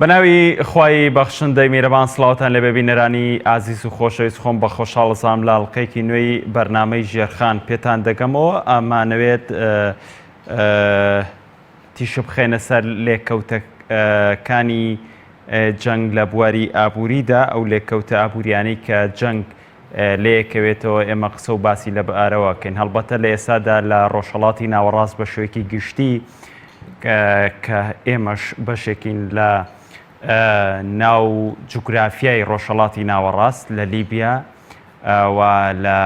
بەناوی خوای بەخشندەی میرەبان سڵاوتان لێ ببینەرانی ئازیز و خۆشەویست خۆم بە خۆشحاڵەزانم لە ئەڵلقەیەکی نوێی بەرنامەی ژێرخان پێتان دەگەمەوە ئەمانەوێت تیشە بخێنە سەر لێکەوتەکانی جەنگ لە بواری ئابووریدا ئەو لێکەوتە ئابووریانەی کە جەنگ لێکەوێتەوە ئێمە قسە و باسی لە ئارەوەکەین هەڵبەتە لە ئێستادا لە ڕۆژهەڵاتی ناوەڕاست بە شوێکی گشتی کە ئێمەش بەشێکین لە ناو جوگرافیای ڕۆژهەڵاتی ناوەڕاست لە لیبیا و لە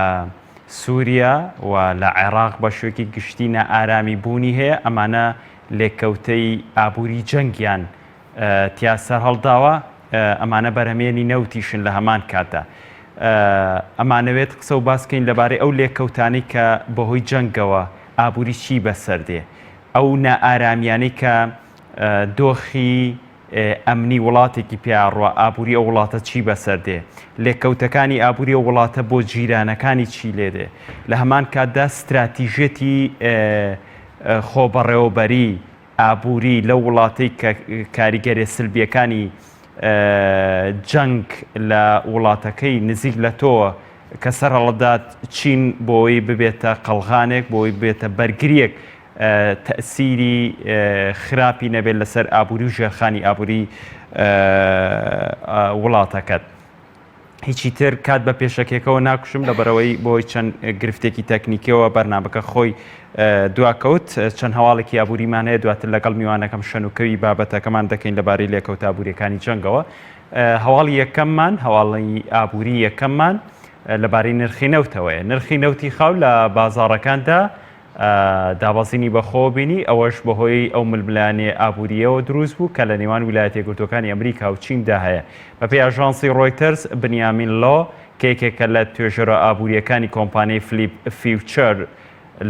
سووریا و لە عێراق بە شوێکی گشتی نائارامی بوونی هەیە ئەمانە لێکەوتەی ئابووری جەنگیان تیا سەر هەڵداوە ئەمانە بەرهەمێنی نەوتیشن لە هەمان کاتە ئەمانەوێت قسە و باسکەین لەبارەی ئەو لێکەوتانی کە بەهۆی جەنگەوە ئابووری چی بەسەردێ ئەو نائارامیانەی کە دۆخی ئەمنی وڵاتێکی پیاڕوە ئابووری ئەو وڵاتە چی بەسەردێ لێکەوتەکانی ئابووری ئەو وڵاتە بۆ جیرانەکانی چی لێدێ لە هەمان کاتدا استراتیژێتی خۆبەڕێوەبەری ئابووری لە وڵاتەی کە کاریگەری سلبیەکانی جەنگ لە وڵاتەکەی نزیک لە تۆوە کە سەرهەڵدات چین بۆی ببێتە قەڵغانێک بۆی ببێتە بەرگریەک تەسیری خراپی نەبێت لەسەر ئابووری و ژێرخانی ئابووری وڵاتەکەت هیچی تر کات بە پێشەکێکەوە ناکوشم لەبەرەوەی بۆی چەند گرفتێکی تەکنیکیەوە بەرنامەکە خۆی دواکەوت چەند هەواڵێکی ئابووریمان هەیە دواتر لەگەڵ میوانەکەم شەنوکەوی بابەتەکەمان دەکەین لەبارەی لێکەوتە ئابووریەکانی جەنگەوە هەواڵی یەکەممان هەواڵی ئابووری یەکەممان لەبارەی نرخی نەوتەوەیە نرخی نەوتی خاو لە بازاڕەکاندا دابەزینی بەخۆ بینی ئەوەش بەهۆی ئەو ململانێ ئابووریەوە دروست بوو کە لە نێوان ویلایەتە یەکگرتووەکانی ئەمریکا و چیندا هەیە بەپێی ئاژانسی ڕۆیتەرز بنیامین لۆ کێکێکە لە توێژەرە ئابووریەکانی کۆمپانیای فیوچەر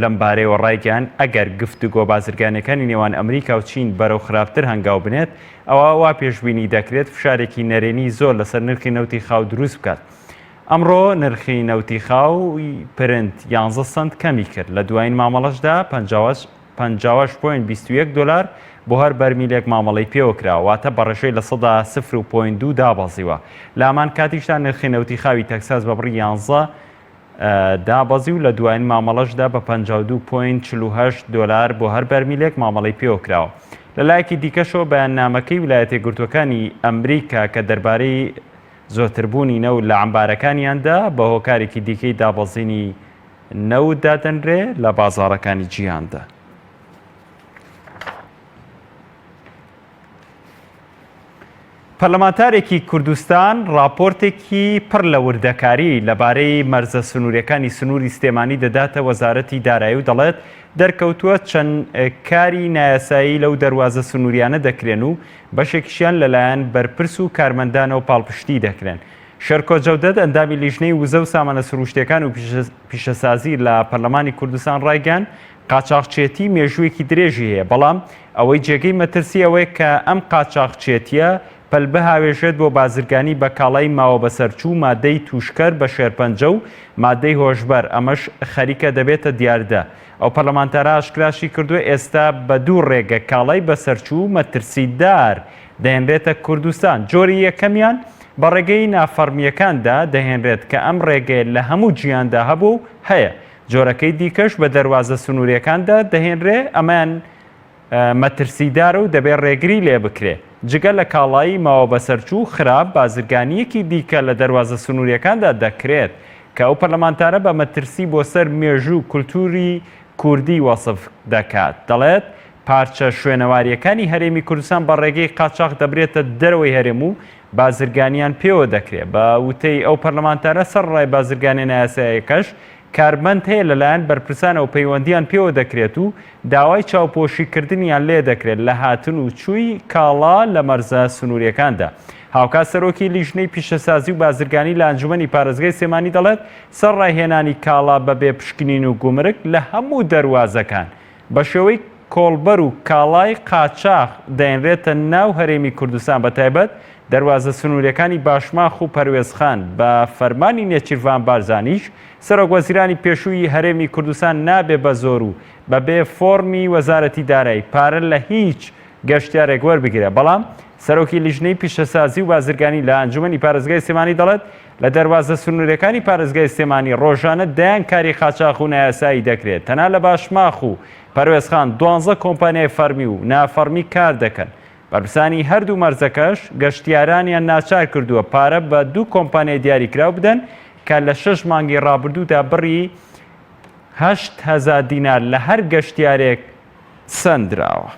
لەم بارەیەوە ڕایگەیاند ئەگەر گفتوگۆ بازرگانیەکانی نێوان ئەمریکا و چین بەرەو خراپتر هەنگاو بنێت ئەوە وا پێشبینی دەکرێت فشارێکی نەرێنی زۆر لەسەر نرخی نەوتی خاو دروست بکات ئەمڕۆ نرخی نەوتی خاوی پرنت 11 سنت کەمی کرد لە دوایین مامەڵەشدا 50.21 دلار بۆ هەر بەرمیلێک مامەڵەی پێوەکراوە واتە بەڕێژەی لە 0.2 دابەزیوە لە هەمان کاتیشدا نرخی نەوتی خاوی تەکساس بە بڕی 11 دابەزی و لە دوایین مامەڵەشدا بە 52.48 دلار بۆ هەر بەرمیلێک مامەڵەی پێوەکراوە لەلایەکی دیکەشەوە بەیاننامەکەی ویلایەتە یەکگرتووەکانی ئەمریکا کە دەربارەی زۆرتربوونی نەوت لە عەمبارەکانیاندا بە هۆکارێکی دیکەی دابەزینی نەوت دادەنرێ لە بازاڕەکانی جیهاندا. پەرلەمانتارێکی کوردستان راپۆرتێکی پڕ لە وردەکاری لەبارەی مەرزە سنووریەکانی سنووری سلێمانی دەداتە وەزارەتی دارایی و دەڵێت دەرکەوتووە چەند کاری نایاسایی لەو دەواازە سنووریانە دەکرێن و بەشێکیشیان لەلایەن بەرپرس و کارمەندانەوە پاڵپشتی دەکرێن. شەرکۆ جەودەت ئەندامی لیژنەی وزە و سامانە سروشتەکان و پیشەسازی لە پەرلەمانی کوردستان ڕایگەیاند قاچاقچێتی مێژوویەکی درێژی هەیە بەڵام ئەوەی جێگەی مەترسی ئەوەیە کە ئەم قاچاقچێتیە پەلبە هاوێژێت بۆ بازرگانی بە کاڵای ماوە بەسەرچوو مادەی توشکەر بە شێرپەنجە و مادەی هۆشبەر ئەمەش خەریکە دەبێتە دیاردە ئەو پەرلەمانتارە ئاشکراشی کردووە ئێستا بە دوو ڕێگە کاڵای بەسەرچوو مەترسیدار دەهێنرێتە کوردستان جۆری یەکەمیان بە ڕێگەی نافەرمیەکاندا دەهێنرێت کە ئەم ڕێگەیە لە هەموو جیاندا هەبوو هەیە جۆرەکەی دیکەش بە دەواازە سنووریەکاندا دەهێنرێ ئەمان مەترسیدار و دەبێت ڕێگری لێ بکرێ جگە لە کاڵایی ماوە بەسەرچوو خراپ بازرگانیەکی دیکە لە دەواازە سنووریەکاندا دەکرێت کە ئەو پەرلەمانتارە بە مەترسی بۆ سەر مێژوو کولتوری کوردی وەسف دەکات دەڵێت پارچە شوێنەواریەکانی هەرێمی کوردستان بە ڕێگەی قاچاق دەبرێتە دەرەوەی هەرێم و بازرگانیان پێوە دەکرێت بە وتەی ئەو پەرلەمانتارە سەر ڕای بازرگانی نایاساییەکەش کارمەند هەیە لەلایەن بەرپرسانەوە پەیوەندیان پێوە دەکرێت و داوای چاوپۆشیکردنیان لێ دەکرێت لە هاتن و چووی کاڵا لە مەرزە سنووریەکاندا هاوکات سەرۆکی لیژنەی پیشەسازی و بازرگانی لە ئەنجومەنی پارێزگای سێمانی دەڵێت سەر ڕایهێنانی کاڵا بەبێ پشکنین و گومرگ لە هەموو دەواازەکان بە شێوەی کۆڵبەر و کاڵای قاچاق دەێنرێتە ناو هەرێمی کوردستان بە تایبەت دەواازە سنووریەکانی باشماخ و پەروێزخان بە فەرمانی نێچیروان بارزانیش سەرۆکوەزیرانی پێشووی هەرێمی کوردستان نابێ بە زۆر و بەبێ فۆرمی وەزارەتی دارایی پارە لە هیچ گەشتیارێک وەربگرێ. بەڵام سەرۆکی لیژنەی پیشەسازی و بازرگانی لە ئەنجومەنی پارێزگای سلێمانی دەڵێت لە دەواازە سنوورەکانی پارێزگای سلێمانی ڕۆژانە دایان کاری قاچاق و نایاسایی دەکرێت. تەنها لە باشماخ و پەروێزخان 12 کۆمپانیای فەرمی و نافەرمی کار دەکەن. بەرپرسانی هەردوو مەرزەکەش گەشتیارانیان ناچار کردووە پارە بە 2 کۆمپانیای دیاریکراو بدەن کە لە 6 مانگی ڕابردوودا بڕی 8,000 دینار لە هەر گەشتیارێک سەندراوە.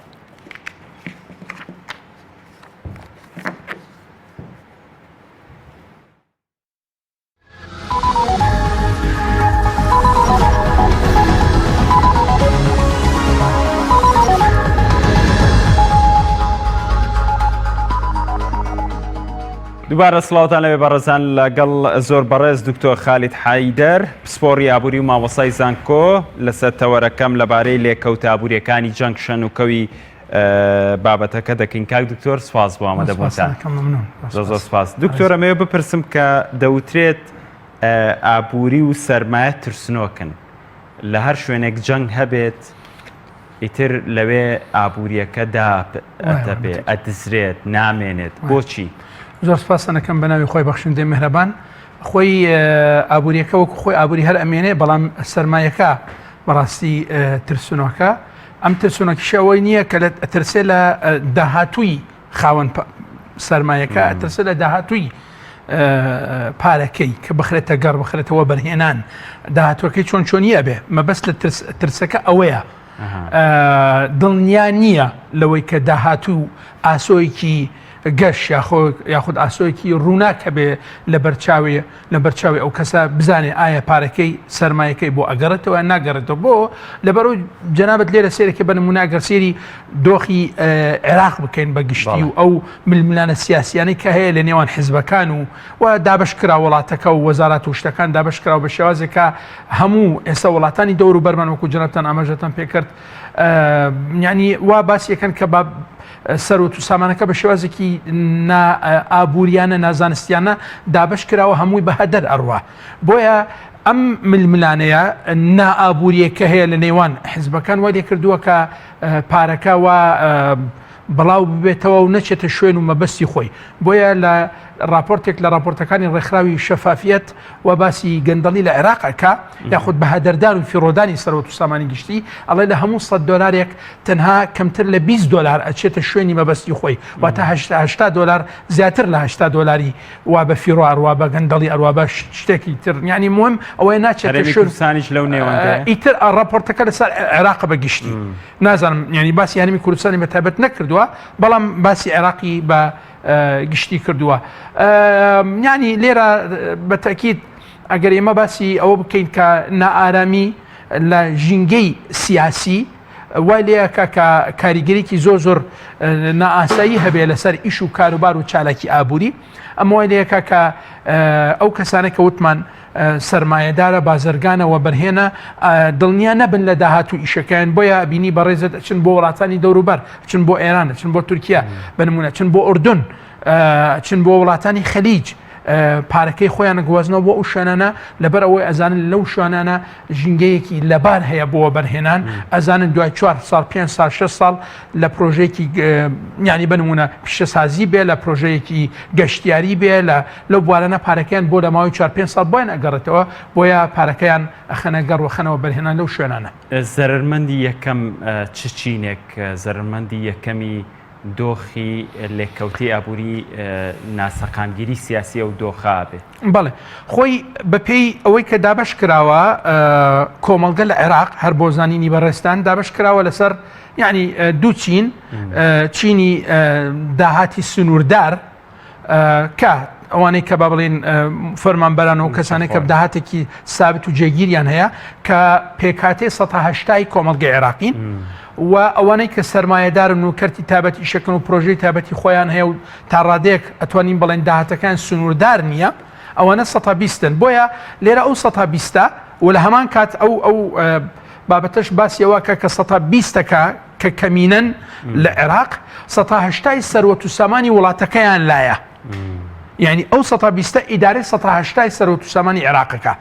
دووبارە سڵاوتان لەوێ بەڕێزان لەگەڵ زۆر بەڕێز دکتۆر خالید حەیدەر پسپۆڕی ئابووری و مامۆسای زانکۆ لەسەر تەوەرەکەم لەبارەی لێکەوتە ئابووریەکانی جەنگ شەنوکەوی بابەتەکە دەکەین. کاک دکتۆر سپاس بۆ ئامادەبوونتان. زۆر سپاس. دکتۆر ئەمەوێ بپرسم کە دەوترێت ئابووری و سەرمایە ترسنۆکن لە هەر شوێنێک جەنگ هەبێت ئیتر لەوێ ئابووریەکە دابێ ئەدزرێت نامێنێت بۆچی؟ زۆر سپاسەکەم بە ناوی خۆی بەخشندەی میهرەبان. خۆی ئابووریەکە وەکو خۆی ئابووری هەر ئەمێنێ بەڵام سەرمایەکە بەڕاستی ترسنۆکە. ئەم ترسنۆکیش ئەوەی نییە کە ترسێ لە داهاتووی خاوەن سەرمایەکە ترسێ لە داهاتووی پارەکەی کە بخرێتە گەڕ بخرێتەوە بەرهێنان داهاتوەکەی چۆن چۆنیە بێ مەبەست لە ترسەکە ئەوەیە. دڵنیا نییە لەوەی کە داهاتوو ئاسۆیکی گەشت یاخود ئاسۆیەکی ڕووناک هەبێ لە بەرچاوی ئەو کەسە بزانێ ئایا پارەکەی سەرمایەکەی بۆ ئەگەڕێتەوە ناگەڕێتەوە بۆ لەبەرەوە جەنابەت لێرە سێرەکە بە نمونە ئەگەر سێری دۆخی عێراق بکەین بە گشتی و ئەو ململانە سیاسیانەی کە هەیە لە نێوان حیزبەکان و دابشکرا وڵاتەکە و وەزارات و شتەکان دابشکرا بە شێوازێکە هەموو ئێستا وڵاتانی دەور و بەرمان وەکو جەنابتان ئاماژەتان پێکرد ینی وا باسیەکەن کە سەرۆت و سامانەکە بە شێوازێکی ئابووریانە نازانستیانە دابش کراوە هەمووی بە هەدەر ئەڕوا. بۆیە ئەم ململانەیە نائابووریەکە هەیە لە نێوان حیزبەکان وای لێ کردووە کە پارەکە وا بڵاو ببێتەوە و نەچێتە شوێن و مەبەستی خۆی. بۆیە لە راپۆرتێک لە راپۆرتەکانی ڕێکخراوی شەفافیەت و باسی گەندەڵی لە عێراقەکە یاخود بە هەدەردان و فیرۆدانی سەرۆت و سامانی گشتی ئەڵێ لە هەموو $100 تەنها کەمتر لە $20 ئەچێتە شوێنی مەبەستی خۆی واتە $80 زیاتر لە $80 وا بە فیرۆ ئەڕوا بە گەندەڵی ئەڕوا بە شتێکی تر ینی مهم ئەوەیە ناچێتە کوردستانیش لەو نێوەندە ئیتر راپۆرتەکە لەسەر عێراق بە گشتی نازانم ینی باسی هەرمی کوردستانی بەتایبەت نەکردووە بەڵام باسی عێراقی بە گشتی کردووە. ینی لێرە بەتەکید ئەگەر ئێمە باسی ئەوە بکەین کە نائارامی لە ژینگەی سیاسی وای لێیەکە کە کاریگەریکی زۆر نائاسایی هەبێ لەسەر ئیش و کاروبار و چالاکی ئابووری. ئەمە وای لێیەکە کە ئەو کەسانە کە وتمان سەرمایەدارە بازرگانەوە بەرهێنە دڵنیا نەبن لە داهاتوو ئیشەکەیان بۆیە بینی بەڕێزت چن بۆ وڵاتانی دەوروبەر چن بۆ ئێران چن بۆ تورکیا بنمونە چن بۆ ئوردون چن بۆ وڵاتانی خەلیج پارەکەی خۆیان گوازنەوە بۆ ئەو شوێنانە لەبەر ئەوەی ئەزانن لەو شوێنانە ژینگەیەکی لەبار هەیە بۆ بەرهێنان ئەزانن دوای 4 ساڵ 5 ساڵ 6 ساڵ لە پرۆژەیەکی ینی بنمونە پیشەسازی بێ لە پرۆژەیەکی گەشتیاری بێ لەو بوارانە پارەکەیان بۆ لە ماوەی 4-5 ساڵ بۆیان ئەگەڕێتەوە بۆیە پارەکەیان ئەخەنە گەڕوەخەنەوە بەرهێنان لەو شوێنانە. زەرمەندی یەکەم چچینێک زەرمەندی یەکەمی دۆخی لێککەوتی ئابووری ناسەقامگیری سیاسی و دۆخە بێ. بەڵێ خۆی بەپێی ئەوەی کە دابش کراوە کۆمەڵگە لە عێراق هەر بۆ زانینی بەڕێستان دابش کراوە لەسەر یعنی دوو چین چینی داهاتی سنووردار کە ئەوانەی کە با بڵێن فەرمانبەرانەوە کەسانێک کە داهاتێکی سابت و جێگیریان هەیە کە پێکاتێ 180 کۆمەڵگەی عێراقین و ئەوانەی کە سەرمایەدارن و کەرتی تابەتی شەکن و پرۆژەی تابەتی خۆیان هەیە و تا ڕادێک ئەتوانین بڵێن داهاتەکان سنووردار نییە ئەوانە 120 بۆیە لێرە ئەو 120 و لە هەمان کات ئەو بابەتەش باسیەوە کە 120ەکە کە کەمینەن لە عێراق 180 سەروەت و سامانی وڵاتەکەیان لایە يعني ئەو 120 ئیدارەی 180 سەرۆت و سامانی عێراقەکە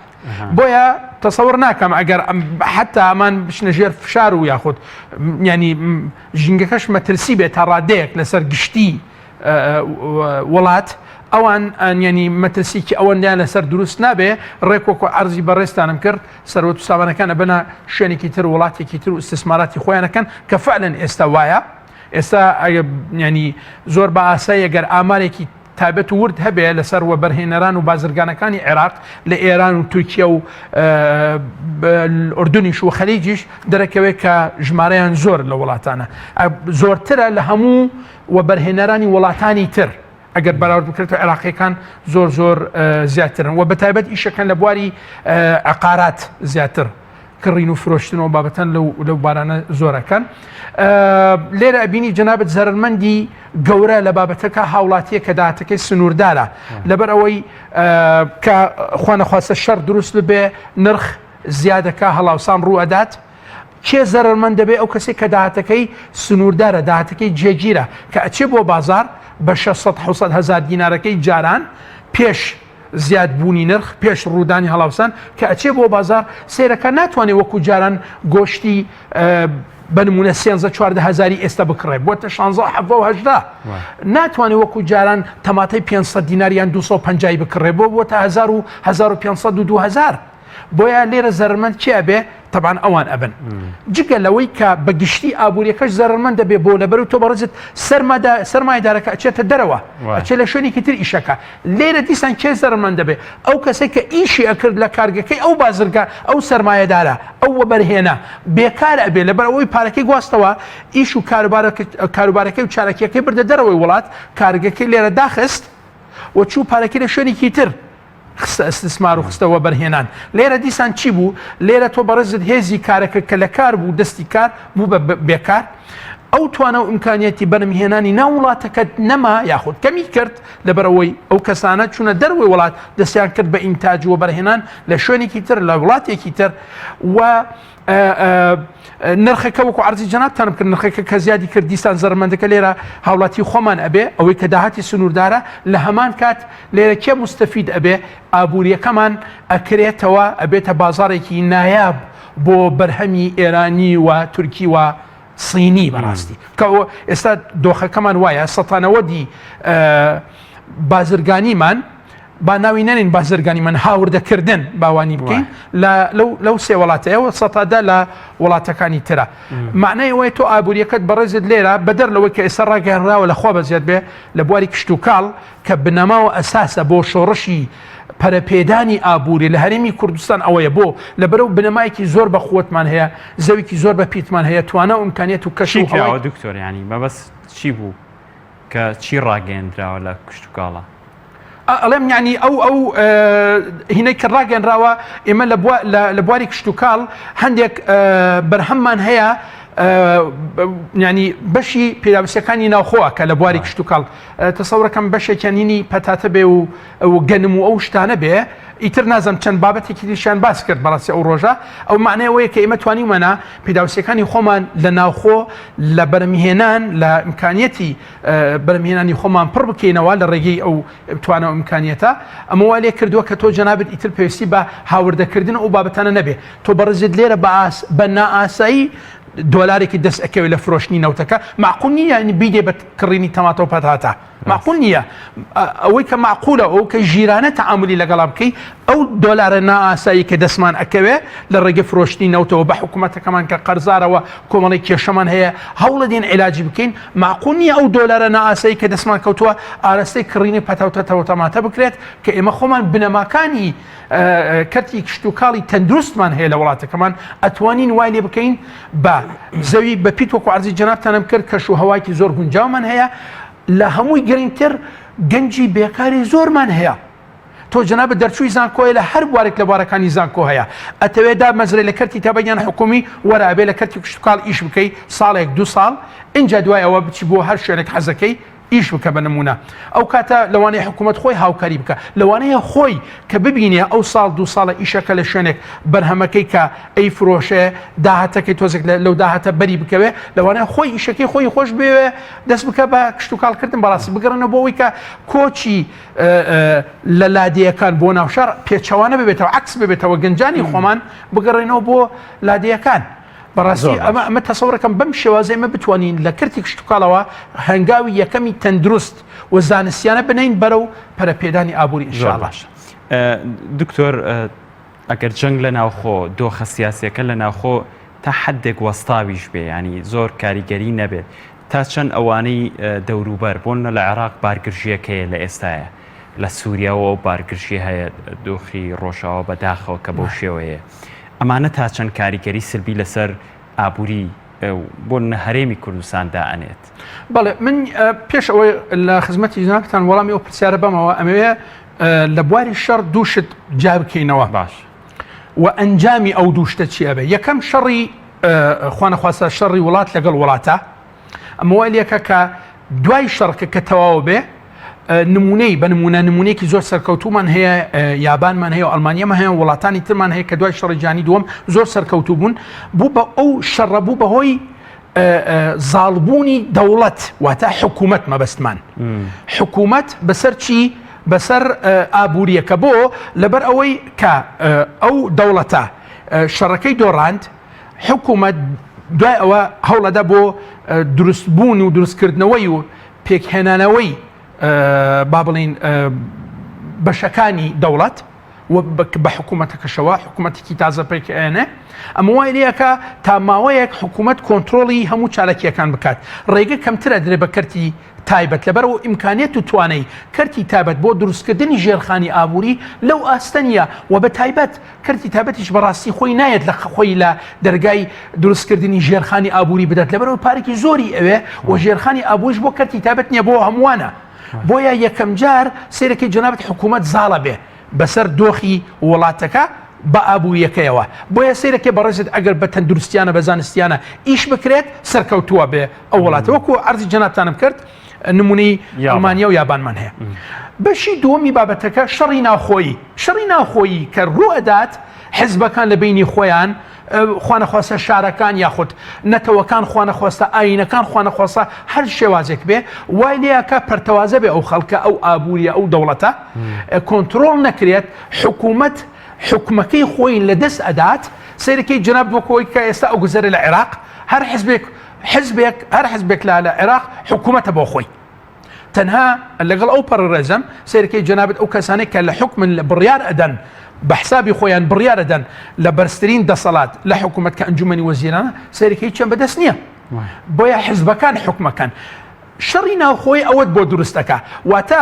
بۆیە تەسەوڕ ناکەم ئەگەر حتا ئەمان بچنە ژێر فشار و یاخود ینی ژینگەکەش مەترسی بێت تا ڕادەیەک لەسەر گشتی وڵات ئەوان ینی مەترسیکی ئەوەندیان لەسەر دروست نابێ ڕێکۆکۆ ئەرزی بەڕێستانم کرد سەرۆت و سامانەکانە بنە شوێنێکی تر وڵاتێکی تر و استثماراتی خۆیانەکەن کە فعلەن ئێستا وایە ئێستا ینی زۆر بە ئاسایی ئەگەر ئامارێکی تایبەت و ورد هەبێ لەسەر وەبەرهێنەران و بازرگانەکانی عێراق لە ئێران و تورکیا و ئوردنیش و خەلیجیش دەرەکەوێت کە ژمارەیان زۆر لە وڵاتانە زۆرترە لە هەموو وەبەرهێنەرانی وڵاتانی تر ئەگەر بەراورد بکرێتەوە عێراقیەکان زۆر زیاترن و بە تایبەت ئیشەکەن لە بواری عقارات زیاتر کڕین و فرۆشتنەوە بابەتەن لەو بارانە زۆرەکەن لێرە ئەبینی جەنابەت زەرمەندی گەورە لە بابەتەکە هاوڵاتیە کە داهاتەکەی سنووردارە لەبەر ئەوەی کە خوا نەخواستە شەڕ دروست ببێ نرخ زیادەکە هەڵاوسان ڕوئەدات کێ زەرمەند دەبێ ئەو کەسێک کە داهاتەکەی سنووردارە داهاتەکەی جێگیرە کە ئەچێ بۆ بازار بە 600 هزار دینارەکەی جاران پێش زیاد بوونی نرخ پێش ڕوودانی هەڵاوسان کە ئەچێ بۆ بازار سیرەکە ناتوانێت وەکو جاران گۆشتی بنمونە 14 هزاری ئێستا بکڕێ بۆتە 16 ناتوانێت وەکو جاران تەماتەی 500 دیناریان 250 بکڕێ بۆتە 1500 و 2000 بۆیە لێرە زەرمەند چیا بێ طبعا ئەوان ئەبن جگە لەوەی کە بەگشتی ئابوووریەکەش زەرمەند دەبێ بۆ لەبەر و تۆ بەڕێزت سەرمایدارەکە ئەچێتە دەرەوە ئەچێ لە شوێنێکی تر ئیشەکە لێرە دیسان کێ زەرمەند دەبێ ئەو کەسێک کە ئیشی ئەکرد لە کارگەکەی ئەو بازرگان ئەو سەرمایەدارە ئەو وەبەرهێنە بێکار ئەبێ لەبەر ئەوەی پارەکەی گواستەوە ئیش و کاروبارەکەی و چارەکیەکەی بردە دەرەوەی وڵات کارگەکەی لێرە داخست و چوو پارەکەی لە شوێنێکی تر استثمار و خستەوە بەرهێنان لێرە دیسان چی بوو لێرە تۆ بەڕێزت هێزی کارەکە کە لە کار بوو دەستی کار بوو بە بێکار ئەو توانە و ئیمکانیەتی بەرمهێنانی ناو وڵاتەکەت نەما یاخود کەمی کرد لەبەرەوەی ئەو کەسانە چوونە دەروی وڵات دەستیان کرد بە ئینتاج و بەرهێنان لە شوێنێکی تر لە وڵاتێکی تر و نرخەکە وەکو عەرزی جەنابتانم کرد نرخەکە کە زیادی کرد دیسان زەرمەندەکە لێرە هاوڵاتی خۆمان ئەبێ ئەوەی کە داهاتی سنووردارە لە هەمان کات لێرە کێ مستەفید ئەبێ ئابوووریەکەمان ئەکرێتەوە ئەبێتە بازارێکی نایاب بۆ بەرهەمی ئێرانی و تورکی و سینی بەڕاستی کە ئێستا دۆخەکەمان وایە سەتانەوەدی بازرگانیمان با ناوی نەنین بازرگانیمان هاوردەکردن باوانی بکەین لەو سێ وڵاتەیەوە سەتادا لە وڵاتەکانی ترە معنای ئەوەیە تۆ ئابوووریەکەت بەڕێزت لێرە بەدەر لەوەی کە ئێستا ڕاگەیاندراوە لە خۆ بەزیاد بێ لە بواری کشت و کاڵ کە بنەماوە ئەساسە بۆ شۆڕشی پەرەپێدانی ئابووری لە هەرێمی کوردستان ئەوەیە بۆ لەبەرەو بنەمایەکی زۆر بە خۆتمان هەیە زەویکی زۆر بە پیتمان هەیە توانە و ئیمکانیەت و کەشی دکتۆر ینی مەبەست چی بوو کە چی ڕاگەیاندراوە لە کشت و کاڵە ئەڵێم ینی ئەو هینەی کە ڕاگەنراوە ئێمە لە بواری کشت و کاڵ هەندێک بەرهەممان هەیە ینی بەشی پیراوسەکانی ناوخۆوە کە لە بواری کشت و کاڵ تەسەورەکەم بەشێکیانینی پەتاتە بێ و گەنم و ئەو شتانە بێ ئیتر نازم چەند بابەتێکی دیشان باس کرد بەڕاستی ئەو ڕۆژە ئەو معنەیەوەیە کە ئێمە توانیمەنا پیداوسەکانی خۆمان لە ناوخۆ لە بەرمهێنان لە ئیمکانیەتی بەرمهێنانی خۆمان پڕ بکەینەوە لە ڕێگەی ئەو توانە و ئیمکانیەتە ئەمەوا لێ کردووە کە تۆ جەنابەت ئیتر پێویستی بە هاوردەکردن ئەو بابەتانە نەبێ تۆ بەڕێزت لێرە بە نائاسایی دۆلارێکی دەست ئەکەوێت لە فرۆشتنی نەوتەکە معقول نییە بیدێ بە کڕینی تەماتە و پەتاتە معقول نییە ئەوەی کە معقولە ئەو کە ژیرانە تەعاملی لەگەڵا بکەی ئەو دۆلارە نائاسایی کە دەستمان ئەکەوێ لە ڕێگە فرۆشتنی نەوتەوە بە حکوومەتەکەمان کە قەرزارەوە کۆمەڵی کێشەمان هەیە هەوڵە دێن عیلاجی بکەین معقول نییە ئەو دۆلارە نائاسایی کە دەستمان کەوتووە ئاراستەی کڕینی پەتاوتەوە تەماتە بکرێت کە ئێمە خۆمان بنەماکانی کەرتی کشت و کاڵی تەندروستمان هەیە لە وڵاتەکەمان ئەتوانین وای لێ بکەین بە زەوی بە پیت وەکو عەرزی جەنابتانم کرد کەش و هەوایکی زۆر گونجاومان هەیە لە هەمووی گرنگتر گەنجی بێکاری زۆرمان هەیە تۆ جەنابەت دەرچووی زانکۆیە لە هەر بوارێک لە بوارەکانی زانکۆ هەیە ئەتەوێدا مەزرەی لە کەرتی تەبەیان حکومی وەرابێ لە کەرتی کشت و کاڵ ئیش بکەی ساڵێک 2 ساڵ اینجا دوای ئەوە بچی بۆ هەر شوێنێک حەزەکەی ئیش بکە بە نمونە ئەو کاتە لەوانەیە حکوومەت خۆی هاوکاری بکە لەوانەیە خۆی کە ببینێ ئەو ساڵ دو ساڵە ئیشەکە لە شوێنێک بەرهەمەکەی کە ئەی فرۆشێ داهاتەکەی تۆزێک لەو داهاتە بەری بکەوێ لەوانەیە خۆی ئیشەکەی خۆی خۆش بێ دەست بکە بە کشت و کاڵکردن بەڕاستی بگەڕنەوە بۆ ئەوەی کە کۆچی لە لادیەکان بۆ ناوشار پێچەوانە ببێتەوە عکس ببێتەوە گەنجانی خۆمان بگەڕێنەوە بۆ لادیەکان بەڕاستی ئەمە تەسەوڕەکەم بەم شێوازەی ئمە بتوانین لە کردی کشت و کاڵەوە هەنگاوی یەکەمی تەندروست و زانستیانە بنین بەرەو پەرەپێدانی ئابووری ئینشاءالله. دکتۆر ئەگەر جەنگ لە ناوخۆ دۆخە سیاسیەکە لە ناوخۆ تا حدێک وەستاویش بێ ینی زۆر کاریگەری نەبێت تا چەند ئەوانەی دەوروبەر بۆن لە عێراق بارگرژیەکەیە لە ئێستاە لە سووریاوە بارگرژی هەیە دۆخی ڕۆژاوە بەداخەوە کە بۆ شێوەیە ئەمانە تا چەند کاریگەری سلبی لەسەر ئابووری بۆ هەرێمی کوردستاندا ئەنێت. بەڵێ من پێش ئەوەی لە خزمەتی جنابتان وەڵامی ئەو پرسیارە بەمەوە ئەمەوێ لە بواری شەڕ دووشت جا بکەینەوە باش و ئەنجامی ئەو دووشتە چیە بێ یەکەم شەڕی خوانەخواستە شەڕی وڵات لەگەڵ وڵاتە ئەمەوە لێکە کە دوای شەڕکە کە تەواو بێ نمونەی بە نمونەیەکی زۆر سەرکەوتومان هەیە یابانمان هەیە و ئەڵمانیەمە هەیە وڵاتانی ترمان هەیە کە دوای شەڕی جیهانی دووەم زۆر سەرکەوتوو بوون بوو بە ئەو شەڕە بوو بەهۆی زاڵبوونی دەوڵەت واتە حکوومەت مەبەستمان حکوومەت بەسەر چی بەسەر ئابووریەکە بۆ لەبەر ئەوەی کە ئەو دەوڵەتە شەڕەکەی دۆڕاند حکوومەت دوای ئەوە هەوڵەدا بۆ دروستبوون و دروستکردنەوەی و پێکهێنانەوەی با بڵین بەشەکانی دەوڵەت بە حکوومەتەکەشەوە حکوومەتێکی تازە پێکێنێ ئەمە وای لەکە تا ماوەیەک حکوومەت کۆنتترۆلی هەموو چالەکیەکان بکات ڕێگە کەمترە درێ بە کەرتی تایبەت لەبەرەوە ئیمکانێت و توانەی کەرتی تایبەت بۆ دروستکردنی ژێرخانی ئابووری لەو ئاستەنیە و بە تایبەت کەرتی تایبەتیش بەڕاستی خۆی نایەت لە خۆی لە دەرگای دروستکردنی ژێرخانی ئابووری بدات لەبەرەوە پارێکی زۆری ئەوێ و ژێرخانی ئابووریش بۆ کەرتی تایبەت نییە بۆ هەمووانە بۆیە یەکەم جار سێرەکەی جەنابەت حکوومەت زاڵە بێ بەسەر دۆخی وڵاتەکە بە ئابووریەکەیەوە بۆیە سیرەکە بەڕێزت ئەگەر بە تەندروستیانە بە زانستیانە ئیش بکرێت سەرکەوتووە بێ ئەو وڵاتە وەکو عەرزی جەنابتانم کرد نمونەی ئەڵمانیا و یابانمان هەیە. بەشی دووەمی بابەتەکە شەڕی ناوخۆیی کە ڕوئەدات حیزبەکان لە بینی خۆیان خوانەخواستە شارەکان یاخود نەتەوەکان خوانەخواستە ئاینەکان خوانەخواستە هەر شێوازێک بێ وای لێیەکە پەرتەوازە بێ ئەو خەڵکە ئەو ئابووریە ئەو دەوڵەتە کۆنتترۆڵ نەکرێت حکوومەت حکومەکەی خۆی لە دەست ئەدات سیرەکەی جناب وەکەوەی کە ئێستا ئەو گوزەرە لە عێراق هەر حزبێک لە عێراق حکوومەتە بۆ خۆی تەنها لەگەڵ ئەو پەرڕێزەم سیرەکەی جنابەت ئەو کەسانێک کە لە حکمن لە بڕیار ئەدەن بە حسابی خۆیان بڕیارە دەن لە بەرزترین دەسەڵات لە حکوومەت کە ئەنجومەنی وەزیرانە سەرەکەی چەند بەدەست نییە بۆیە حیزبەکان حکومەکان شەڕی ناوخۆی ئەوەت بۆ دروستەکە واتە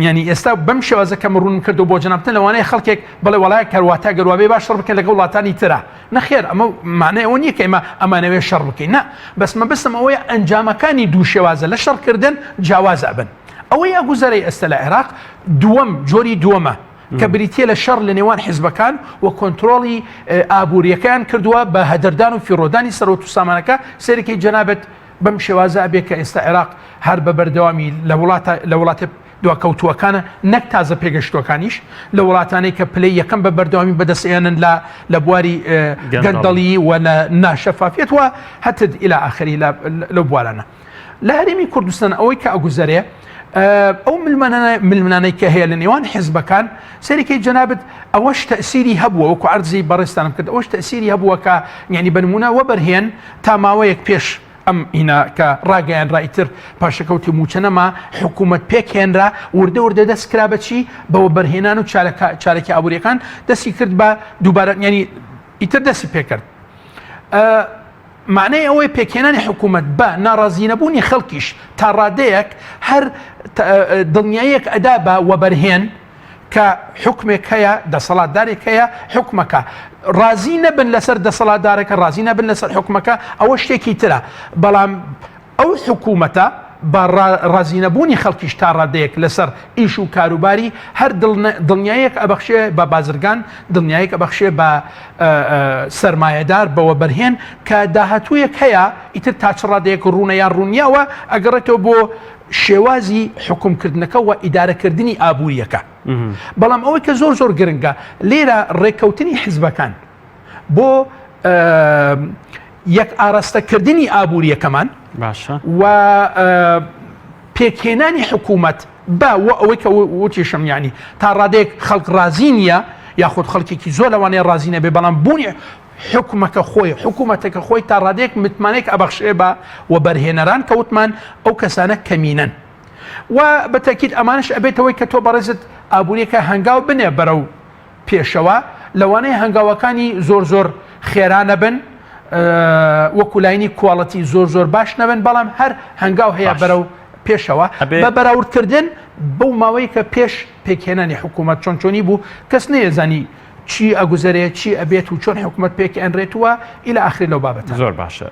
ینی ئێستا بەم شێوازە کە ڕوون کردو بۆ جەنابتن لەوانەیە خەڵکێک بڵێ وڵای کەرواتە گەروابێ باش شەڕ بکەن لەگەڵ وڵاتانی ترە نەخێر ئەمە معنای ئەوە نییە کە ئێمە ئەمانەوێ شەڕ بکەین نە بەس مەبەستم ئەوەیە ئەنجامەکانی دوو شێوازە لە شەڕکردن جیاواز ئەبن ئەوەی ئەگوزەرەی ئێستا لە عێراق جۆری دووەمە کە بریتە لە شەڕ لە نێوان حیزبەکان و کۆنتترۆڵی ئابووریەکان کردووە بە هەدەردان و فیرۆدانی سەرۆت و سامانەکە سەرەکەی جەنابەت بەم شێوازە ئەبێ کە ئێستا عێراق هەر بە بەردەوامی لە وڵاتە دواکەوتووەکانە نەک تازە پێگەشتوەکانیش لە وڵاتانەی کە پلەی یەکەم بە بەردەوامی بەدەستێنن لە بواری گەندەڵی و لە ناشەفافیت وە هەتد ئیلا ئاخری لەو بوارانە لە هەرێمی کوردستان ئەوەی کە ئەگوزەرێ ئەو ململانەی کە هەیە لە نێوان حیزبەکان سەرەکەی جەنابەت ئەوەش تەسیری هەبووە وەکو عەرزی بەڕێستانم کرد ئەوەش تەسیری هەبووە کە یعنی بە نمونە وەبەرهێن تا ماوەیەک پێش ئەم ئینە کە ڕاگەیان ڕایتر پاشەکەوتی موچەنەما حکوومەت پێکهێنرا وردە دەستکرا بەچی بەوە بەرهێنان و چارەکی ئابووریەکان دەستی کرد بە دووبارە ینی ئیتر دەستی پێکرد معنای ئەوەی پێکهێنانی حکوومەت بە ناڕازینەبوونی خەڵکیش تا ڕادەیەک هەر دڵنیاییەک ئەدا بە وەبەرهێن کە حکمێک هەیە دەسەڵاتدارێک هەیە حکومەکە ڕازی نەبن لەسەر دەسەڵاتدارێکە ڕازی نەبن لەسەر حکومەکە ئەوە شتێکی ترە بەڵام ئەو حکوومەتە با ڕازینەبوونی خەڵکیش تا ڕادەیەک لەسەر ئیش و کاروباری هەر دڵنیایەک ئەبەخشێ بە بازرگان، دڵنیایەک ئەبەخشێ بە سەرمایەدار بەوە بەرهێن کە داهاتوویەک هەیە ئیتر تا چ ڕادەیەک ڕوونە یان ڕوونیاوە ئەگەڕێتەوە بۆ شێوازی حکومکردنەکە و ئیدارەکردنی ئابوووریەکە. بەڵام ئەوەی کە زۆر زۆر گرنگە لێرە ڕێککەوتنی حیزبەکان بۆ یەک ئاراستەکردنی ئابوووریەکەمان باشە و پێکهێنانی حکوومەت بە ئەوەی کە وتیشم ینی تا ڕادێک خەڵک ڕازی نییە یاخود خەڵکێکی زۆر لەوانەیە ڕازینە بێ بەڵام بوونی حکوومەکە خۆی حکوومەتەکە خۆی تا ڕادێک متمانێک ئەبەخشێ بە و بەرهێنەران کەوتمان ئەو کەسانە کەمینەن و بەتەکیید ئەمانش ئەبێتەوەی کە تۆ بەڕێزت ئابوووریەکە هەنگاو بنێ بەرەو پێشەوە لەوانەیە هەنگاوەکانی زۆر زۆر خێرانە بن وەکولاینی کوواڵەتی زۆر زۆر باش نەبن بەڵام هەر هەنگاو هەیە بەرەو پێشەوە بە بەراوردکردن بەو ماوەی کە پێش پێکهێنانی حکوومەت چۆن چۆنی بوو کەس نەیەزانی چی ئەگوزارێت چی ئەبێت و چۆن حکوومەت پێکێنرێتوە ئیلا ئاخری لەو بابەتە. زۆر باشە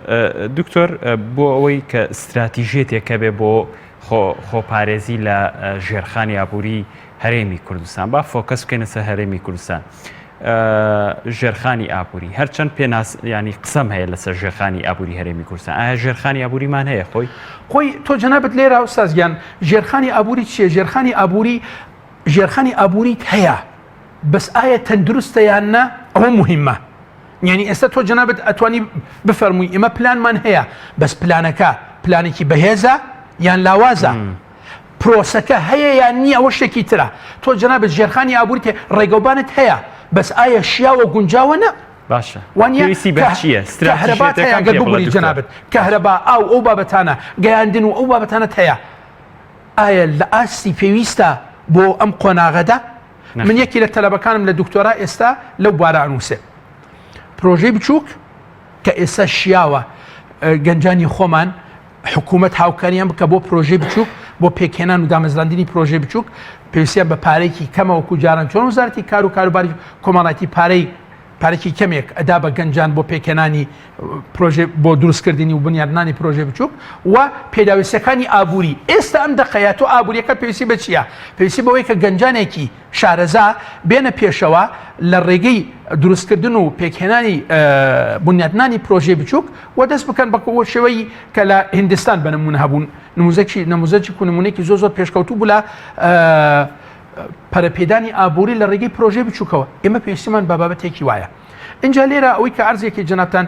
دکتۆر بۆ ئەوەی کە استراتیژێتێکە بێ بۆ خۆپارێزی لە ژێرخانی ئابووری هەرێمی کوردستان با فۆکەس بکەینە سەر هەرێمی کوردستان ژێرخانی ئابووری هەرچەند پێناس ینی قسەم هەیە لەسەر ژێرخانی ئابووری هەرێمی کوردستان ئایا ژێرخانی ئابووریمان هەیە خۆی تۆ جەنابەت لێرە ئوستازگیان ژێرخانی ئابووری چیە؟ ژێرخانی ئابووریت هەیە بەس ئایا تەندروستە یان نە ئەوە مهمە. یعنی ئێستا تۆ جەنابەت ئەتوانی بفەرمووی ئێمە پلانمان هەیە بەس پلانەکە پلانێکی بەهێزە یان لاوازە پرۆسەکە هەیە یان نییە ئەوە شتێکی ترە. تۆ جەنابەت ژێرخانی ئابووریت ڕێگەوبانت هەیە بەس ئایا شیاوە گونجاوە نە؟ باشە وانیویستی بەچیە کەهرەبات هەیە گەر بگوری جەنابەت کەهرەبا ئەو بابەتانە گەیاندن و ئەو بابەتانت هەیە ئایا لە ئاستی پێویستە بۆ ئەم قۆناغەدا؟ من یەکی لە تەلەبەکانم لە دکتۆرا ئێستا لەو بوارە ئەنووسێ پرۆژەی بچووک کە ئێستا شیاوە گەنجانی خۆمان حکوومەت هاوکاریان بکە بۆ پرۆژەی بچووک بۆ پێکهێنان و دامەزراندنی پرۆژەی بچووک پێویستیان بە پارێکی کەمەوەکو جاران چۆن وزارەتی کار و کاروباری کۆمەڵایەتی پارێکی کەمێک ئەدا بە گەنجان بۆ پێکهێنانی پرۆژێ بۆ دروستکردنی و بنیادنانی پرۆژێ بچووک و پێداویستەکانی ئابووری ئێستا ئەم دقەیە تۆ ئابووریەکە پێویستی بە چییە؟ پێویستی بەوەی کە گەنجانێکی شارەزا بێنە پێشەوە لە ڕێگەی دروستکردن و پێکهێنانی بنیادنانی پرۆژێ بچووک و دەست بکەن بە شێوەی کە لە هیندستان بە نمونە هەبوون نموزەکی نمونەیەکی زۆر زۆر پێشکەوتوو بوو لە پەرەپێدانی ئابووری لە ڕێگەی پرۆژێ بچووکەوە. ئێمە پێویستیمان بە بابەتێکی وایە. اینجا لێرە ئەوەی کە عەرزێکی جەنابتان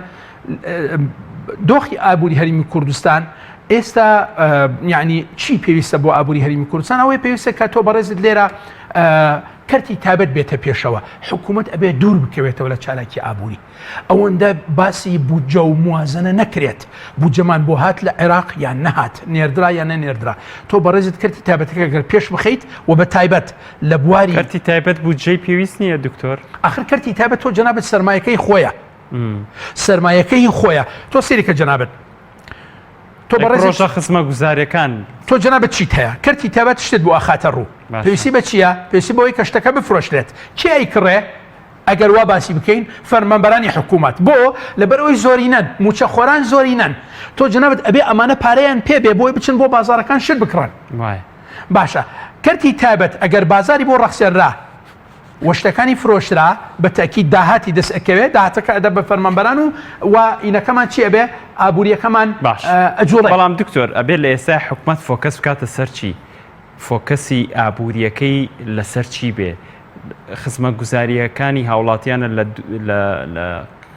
دۆخی ئابووری هەرێمی کوردستان ئێستا یعنی چی پێویستە بۆ ئابووری هەرێمی کوردستان؟ ئەوەی پێویستە کە تۆ بەڕێزت لێرە کەرتی تایبەت بێتە پێشەوە حکوومەت ئەبێ دوور بکەوێتەوە لە چالاکی ئابووری ئەوەندە باسی بودجە و موازنە نەکرێت بودجەمان بۆ هات لە عێراق یان نەهات نێردرا یان نەنێردرا تۆ بەڕێزت کەرتی تایبەتەکە گەر پێش بخەیت و بە تایبەت لە بواری کەرتی تایبەت بودجەی پێویست نییە دکتۆر ئاخر کەرتی تایبەت تۆ جەنابەت سەرمایەکەی خۆیە سەرمایەکەی خۆیە تۆ سێریکە جەنابەت تۆ بەڕێژە خزمە گوزاریەکان تۆ جەنابەت چیت هەیە کەرتی تایبەت شتت بۆ ئاخاتە ڕوو پێویستی بە چییە؟ پێویستی بەوەی کە شتەکە بفرۆشرێت چی ئەیکڕێ؟ ئەگەر وا باسی بکەین فەرمانبەرانی حکوومەت بۆ لەبەرەوەی زۆرینەن موچەخۆران زۆرینەن تۆ جەنابەت ئەبێ ئەمانە پارەیان پێبێ بۆی بچن بۆ بازارەکان شت بکڕن باشە کەرتی تایبەت ئەگەر بازاری بۆ ڕەخسێنرا وەشتەکانی فرۆشرا بە تەکیید داهاتی دەست ئەکەوێت داهاتەکە ئەدە بە فەرمانبەران و ئینەکەمان چی ئەبێ ئابووریەکەمان ئەجوڵێ. بەڵام دکتۆر ئەبێ لە ئێستا حکوومەت فۆکەس بکاتە سەر چی؟ فۆکەسی ئابووریەکەی لەسەر چی بێ؟ خزمە گوزاریەکانی هاوڵاتیانە لە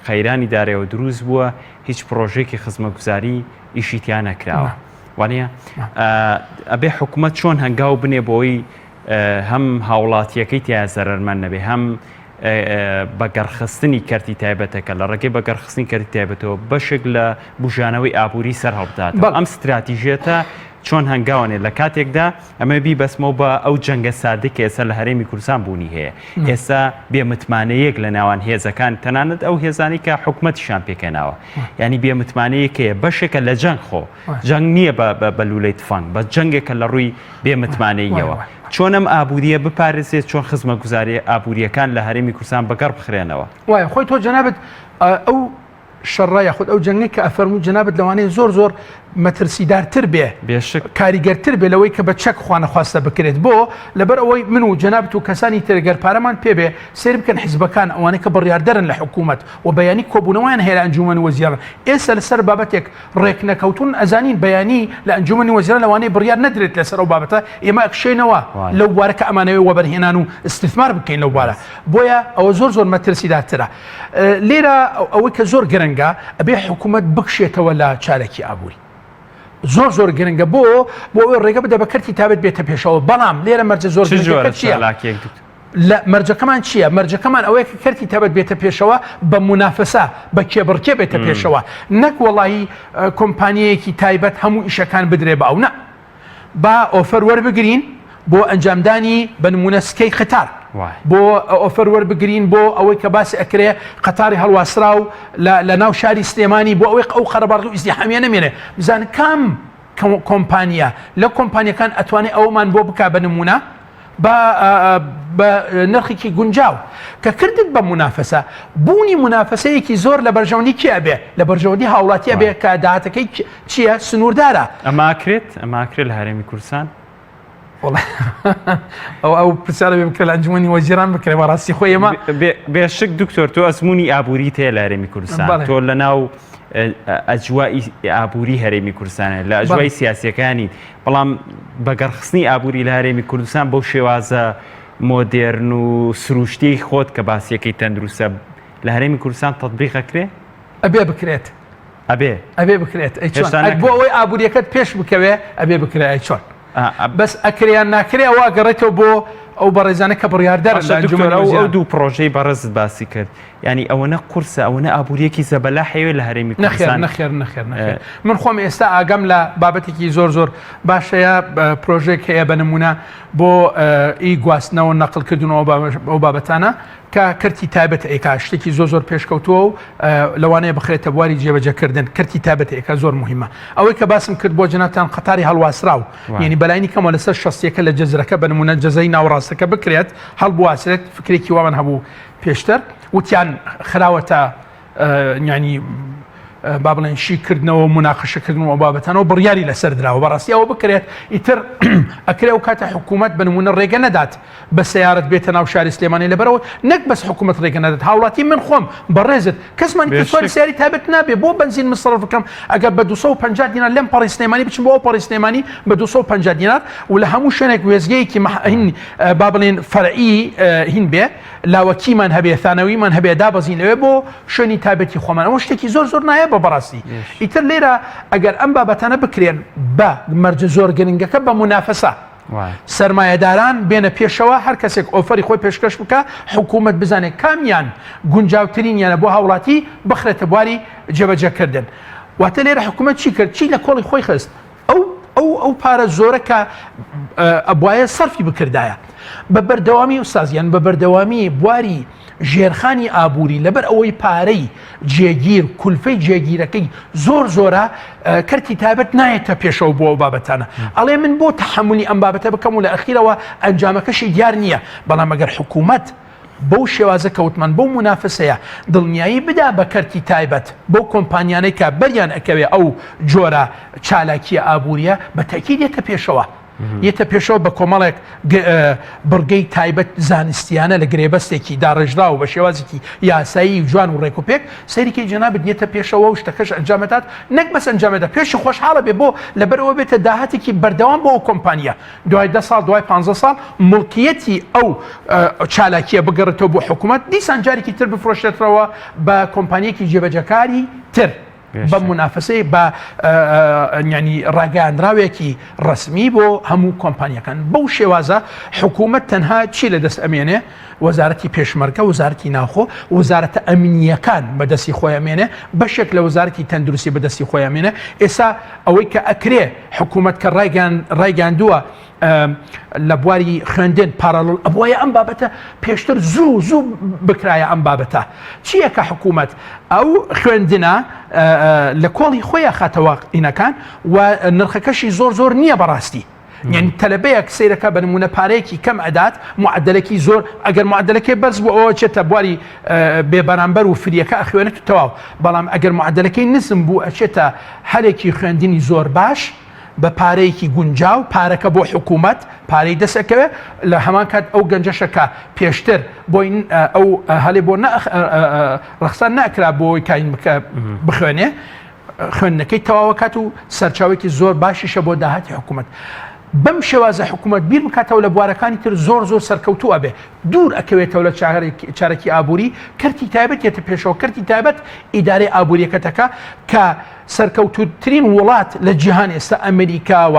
خەیرانی دارەوە دروست بووە هیچ پرۆژێکی خزمە گوزاری ئیشیتیان نەکراوە وانە ئەبێ حکوومەت چۆن هەنگاو بنێ بۆی هەم هاوڵاتیەکەی تیا زەرەرمەند نەبێ هەم بەگەڕخستنی کەرتی تایبەتەکە لە ڕێگەی بەگەڕخستنی کەرتی تایبەتەوە بەشێک لە بژانەوەی ئابووری سەر هەڵبدات ئەم استراتیژێتە چۆن هەنگاوانێ لە کاتێکدا ئەمە بیبەسمەوە بە ئەو جەنگە ساردەی کە ئێستا لە هەرێمی کوردستان بوونی هەیە ئێستا بێمتمانەیەک لە ناوان هێزەکان تەنانەت ئەو هێزانی کە حکوومەتیشان پێکەناوە ینی بێمتمانەیەکەیە بەشێکە لە جەنگ خۆ جەنگ نییە بە لولەی تفەنگ بە جەنگێکە لە ڕووی بێمتمانەیەوە چۆن ئەم ئابووریە بپارێزێت چۆن خزمە گوزاری ئابووریەکان لە هەرێمی کوردستان بەگەڕ بخرێنەوە وایە خۆی تۆ جەنابەت ئەو شەڕای خۆت ئەو جەنگی کە ئەفەرموو جەنابەت لەوانەیە زۆر مەترسیدارتر بێ بێشک کاریگەرتر بێ لەوەی کە بە چەک خوانەخواستە بکرێت بۆ لەبەر ئەوەی من و جەنابەت و کەسانی ترگەر پارەمان پێبێ سیر بکەن حیزبەکان ئەوانەی کە بڕیاردەرن لە حکوومەت و بەیانی کۆبوونەوەیان هەیە لە ئەنجومەنی وەزیران ئێستا لەسەر بابەتێک ڕێک نەکەوتون ئەزانین بەیانی لە ئەنجومەنی وەزیران لەوانەیە بڕیار نەدرێت لەسەر ئەو بابەتە ئێمە ئەکشێنەوە لەو بوارەکە ئەمانەوەی وەبەرهێنان و استثمار بکەین لەو بوارە بۆیە ئەوە زۆر مەترسیدارترە لێرە ئەوەی کە زۆر گرنگە ئەبێ حکوومەت بکشێتەوە لە چارەکی ئابووری زۆر گرنگە بۆ ئەوەی ڕێگە بدە بە کەرتی تابێت بێتە پێشەوە بەڵام لێرە مەرجە زۆر چییە لە مەرجەکەمان چییە مەرجەکەمان ئەوەیە کە کەرتی تابێت بێتە پێشەوە بە منافسە بە کێبڕکێ بێتە پێشەوە نەک وەڵایی کۆمپانیەیەکی تایبەت هەموو ئیشەکان بدرێ بە ئەو نە با ئۆفەر وەربگرین بۆ ئەنجامدانی بە نمونە سکەی قەتار بۆ ئۆفەر وەربگرین بۆ ئەوەی کە باسی ئەکرێ قەتاری هەڵواسرا و لە ناو شاری سلێمانی بۆ ئەوەی ئەو قەرەباڵغی و ئیزدیحامیە نەمێنێ بزانن کام کۆمپانیە لە کۆمپانیەکان ئەتوانێت ئەومان بۆ بک بە نمونە بە نرخێکی گونجاو کە کردت بە منافسە بوونی منافسەیەکی زۆر لە بەرژەوەندی کێ بێ لە بەرژەوەندی هاوڵاتیە بێ کە داهاتەکەی چییە سنووردارە ئەماکرێت لە هەرێمی کوردستان ئەو پرسیارە بێ بکرێت لە ئەنجومەنی وەزیران بکرێت بەڕاستی خۆی ئێمە بێشک دکتۆر تۆ ئەزمموی ئابووری تەیە لە هەرێمی کوردستان تۆ لە ناو ئەجوای ئابووری هەرێمی کوردستانە لە ئەجوای سیاسیەکانی بەڵام بەگەڕخستنی ئابووری لە هەرێمی کوردستان بەو شێوازە مۆدێرن و سروشتی خۆت کە باسیەکەی تەندروستە لە هەرێمی کوردستان تەطبیقەکرێ ئەبێ بکرێت ئەبێ بکرێت بۆ ئەوەی ئابووریەکەت پێش بکەوێ ئەبێ بکرێت چۆن بەس ئەکریان ناکرێ ئەوە گەڕێتەوە بۆ ئەو بەڕێزانە کە بڕیاردەر ئەو دوو پرۆژەی بەڕێزت باسی کرد ینی ئەوەنە قورسە ئەوەنە ئابوووریەکی زەبەلا حەوێ لە هەرێمی کوردستان نەخێر من خۆم ئێستا ئاگەم لە بابەتێکی زۆر باشەیە پرۆژێک هەیە بە نمونە بۆ ئی گواستنەوە نەقلکردنەوە ئەو بابەتانە کە کەرتی تایبەت ئێکا شتێکی زۆر پێشکەوتووە و لەوانەیە بخرێتە بواری جێبەجەکردن کەرتی تایبەت ئێکا زۆر مهمە ئەوەی کە باسم کرد بۆ جناتان قەتاری هەڵواسراو یعنی بەلاینی کەمە لەسەر شەستێکە لە جەزرەکە بە نمونە جەزای ناوڕاستەکە بکرێت هەڵبواسرێت فکرێکی واوان هەبوو پێشتر وتیان خراوەتە ینی با بڵێن شیکردنەوە مناقشەکردنەوە بابەتانەوە بڕیاری لەسەر دراوە بەڕاستی ئەوە بکرێت ئیتر ئەکرێ و کاتە حکوومەت بە نمونە ڕێگە نەدات بە سیارەت بێتە ناو شاری سلێمانی لەبەرەوە نەک بەس حکوومەت ڕێگە نەدات هاوڵاتی من خۆم بەڕێزت کەسمان کەسواری سیاری تایبەت نابێ بۆ بنزین مصرف بکەم ئەگەر بە 250 دینار لەم پەڕی سلێمانی بچم بۆ ئەو پەڕی سلێمانی بە 250 دینار و لە هەموو شوێنێک وێزگەیەکی با بڵێن فەرعی هین بێ لاوەکیمان هەبێ ثانەویمان هەبێ دابەزینەوێ بۆ شوێنی تایبەتی خۆمان ئەوە شتێکی زۆر نایە بە بەڕاستی ئیتر لێرە ئەگەر ئەم بابەتانە بکرێن بە مەرجە زۆر گرنگەکە بە منافسە سەرمایەداران بێنە پێشەوە هەر کەسێک ئۆفەری خۆی پێشکەش بکە حکوومەت بزانێت کامیان گونجاوترینیانە بۆ هاوڵاتی بخرێتە بواری جێبەجێکردن واتە لێرە حکوومەت چی کرد چی لە کۆڵی خۆی خست ئەو پارە زۆرە کە ئەبوایە سەرفی بکردایە بە بەردەوامی ئوستازیان بە بەردەوامی بواری ژێرخانی ئابووری لەبەر ئەوەی پارەی جێگیر کولفەی جێگیرەکەی زۆرە کەرتی تایبەت نایێتە پێشەوە بۆ ئەو بابەتانە ئەڵێ من بۆ تەحملی ئەم بابەتە بکەم و لە ئەخیرەوە ئەنجامەکەشی دیار نییە بەڵام ئەگەر حکوومەت بەو شێوازە کەوتمان بەو منافسەیە دڵنیایی بدا بە کەرتی تایبەت بەو کۆمپانیانەی کە بەریان ئەکەوێ ئەو جۆرە چالاکیە ئابووریە بە تەکید یێتە پێشەوە یێتە پێشەوە بە کۆمەڵێک بڕگەی تایبەت زانستیانە لە گرێبەستێکی داڕێژرا و بە شێوازێکی یاسایی جوان و ڕێکوپێک سەیرێکی جەنابەت یێتە پێشەوە و شتەکەش ئەنجامەدات نەک بەس ئەنجامەدا پێشی خۆشحاڵە بێ بۆ لەبەرەوە بێتە داهاتێکی بەردەوام بۆ ئەو کۆمپانیە دوای 10 ساڵ دوای 15 ساڵ مڵکیەتی ئەو چالاکیە بگەڕێتەوە بۆ حکوومەت دیسان جارێکی تر بفرۆشێتەوە بە کۆمپانیەکی جێبەجەکاری تر بە منافسەی بە ینی ڕاگەاندراوێکی ڕسمی بۆ هەموو کۆمپانیەکان بەو شێوازە حکوومەت تەنها چی لە دەست ئەمێنێ وەزارەتی پێشمەرگە وەزارەتی ناوخۆ وەزارەتە ئەمنیەکان بەدەستی خۆیانمێنێ بەشێک لە وەزارەتی تەندروستی بەدەستی خۆیانمێنێ ئێستا ئەوەی کە ئەکرێ حکوومەت کە ڕایگەاندووە لە بواری خوێندن پارالۆل ئەبووایە ئەم بابەتە پێشتر زوو بکرایە ئەم بابەتە چییە کە حکوومەت ئەو خوێندنە لە کۆڵی خۆیان خاتەوە ئینەکان و نرخەکەشی زۆر نییە بەڕاستی یعنی تەلەبەیەک سیرەکە بە نمونە پارەیەکی کەم ئەدات معدلێکی زۆر ئەگەر معدلەکەی بەرز بۆ ئەوە چێتە بواری بێبەرامبەر و فریەکە ئەخوێنێت و تەواو بەڵام ئەگەر معدلەکەی نزم بوو ئەچێتە هەرێکی خوێندنی زۆر باش بە پارەیەکی گونجاو پارەکە بۆ حکوومەت پارەی دەسەکەوێت لە هەمان کات ئەو گەنجەشەکە پێشتر بۆی ئەو هەلێ بۆ ڕخسان ناکرا بۆی کاین بخوێنێ خوێندنەکەی تەواوەکات و سەرچاوێکی زۆر باشیشە بۆ داهاتی حکوومەت بەم شێوازە حکوومەت بیر بکاتەوە لە بوارەکانی تر زۆر زۆر سەرکەوتووە بێ دوور ئەکەوێتەوە لە چارەکی ئابووری کەرتی تایبەت یێتە پێشەوە کەرتی تایبەت ئیدارەی ئابووریەکەتەکە کە سەرکەوتوترین وڵات لە جیهان ئێستا ئەمریکا و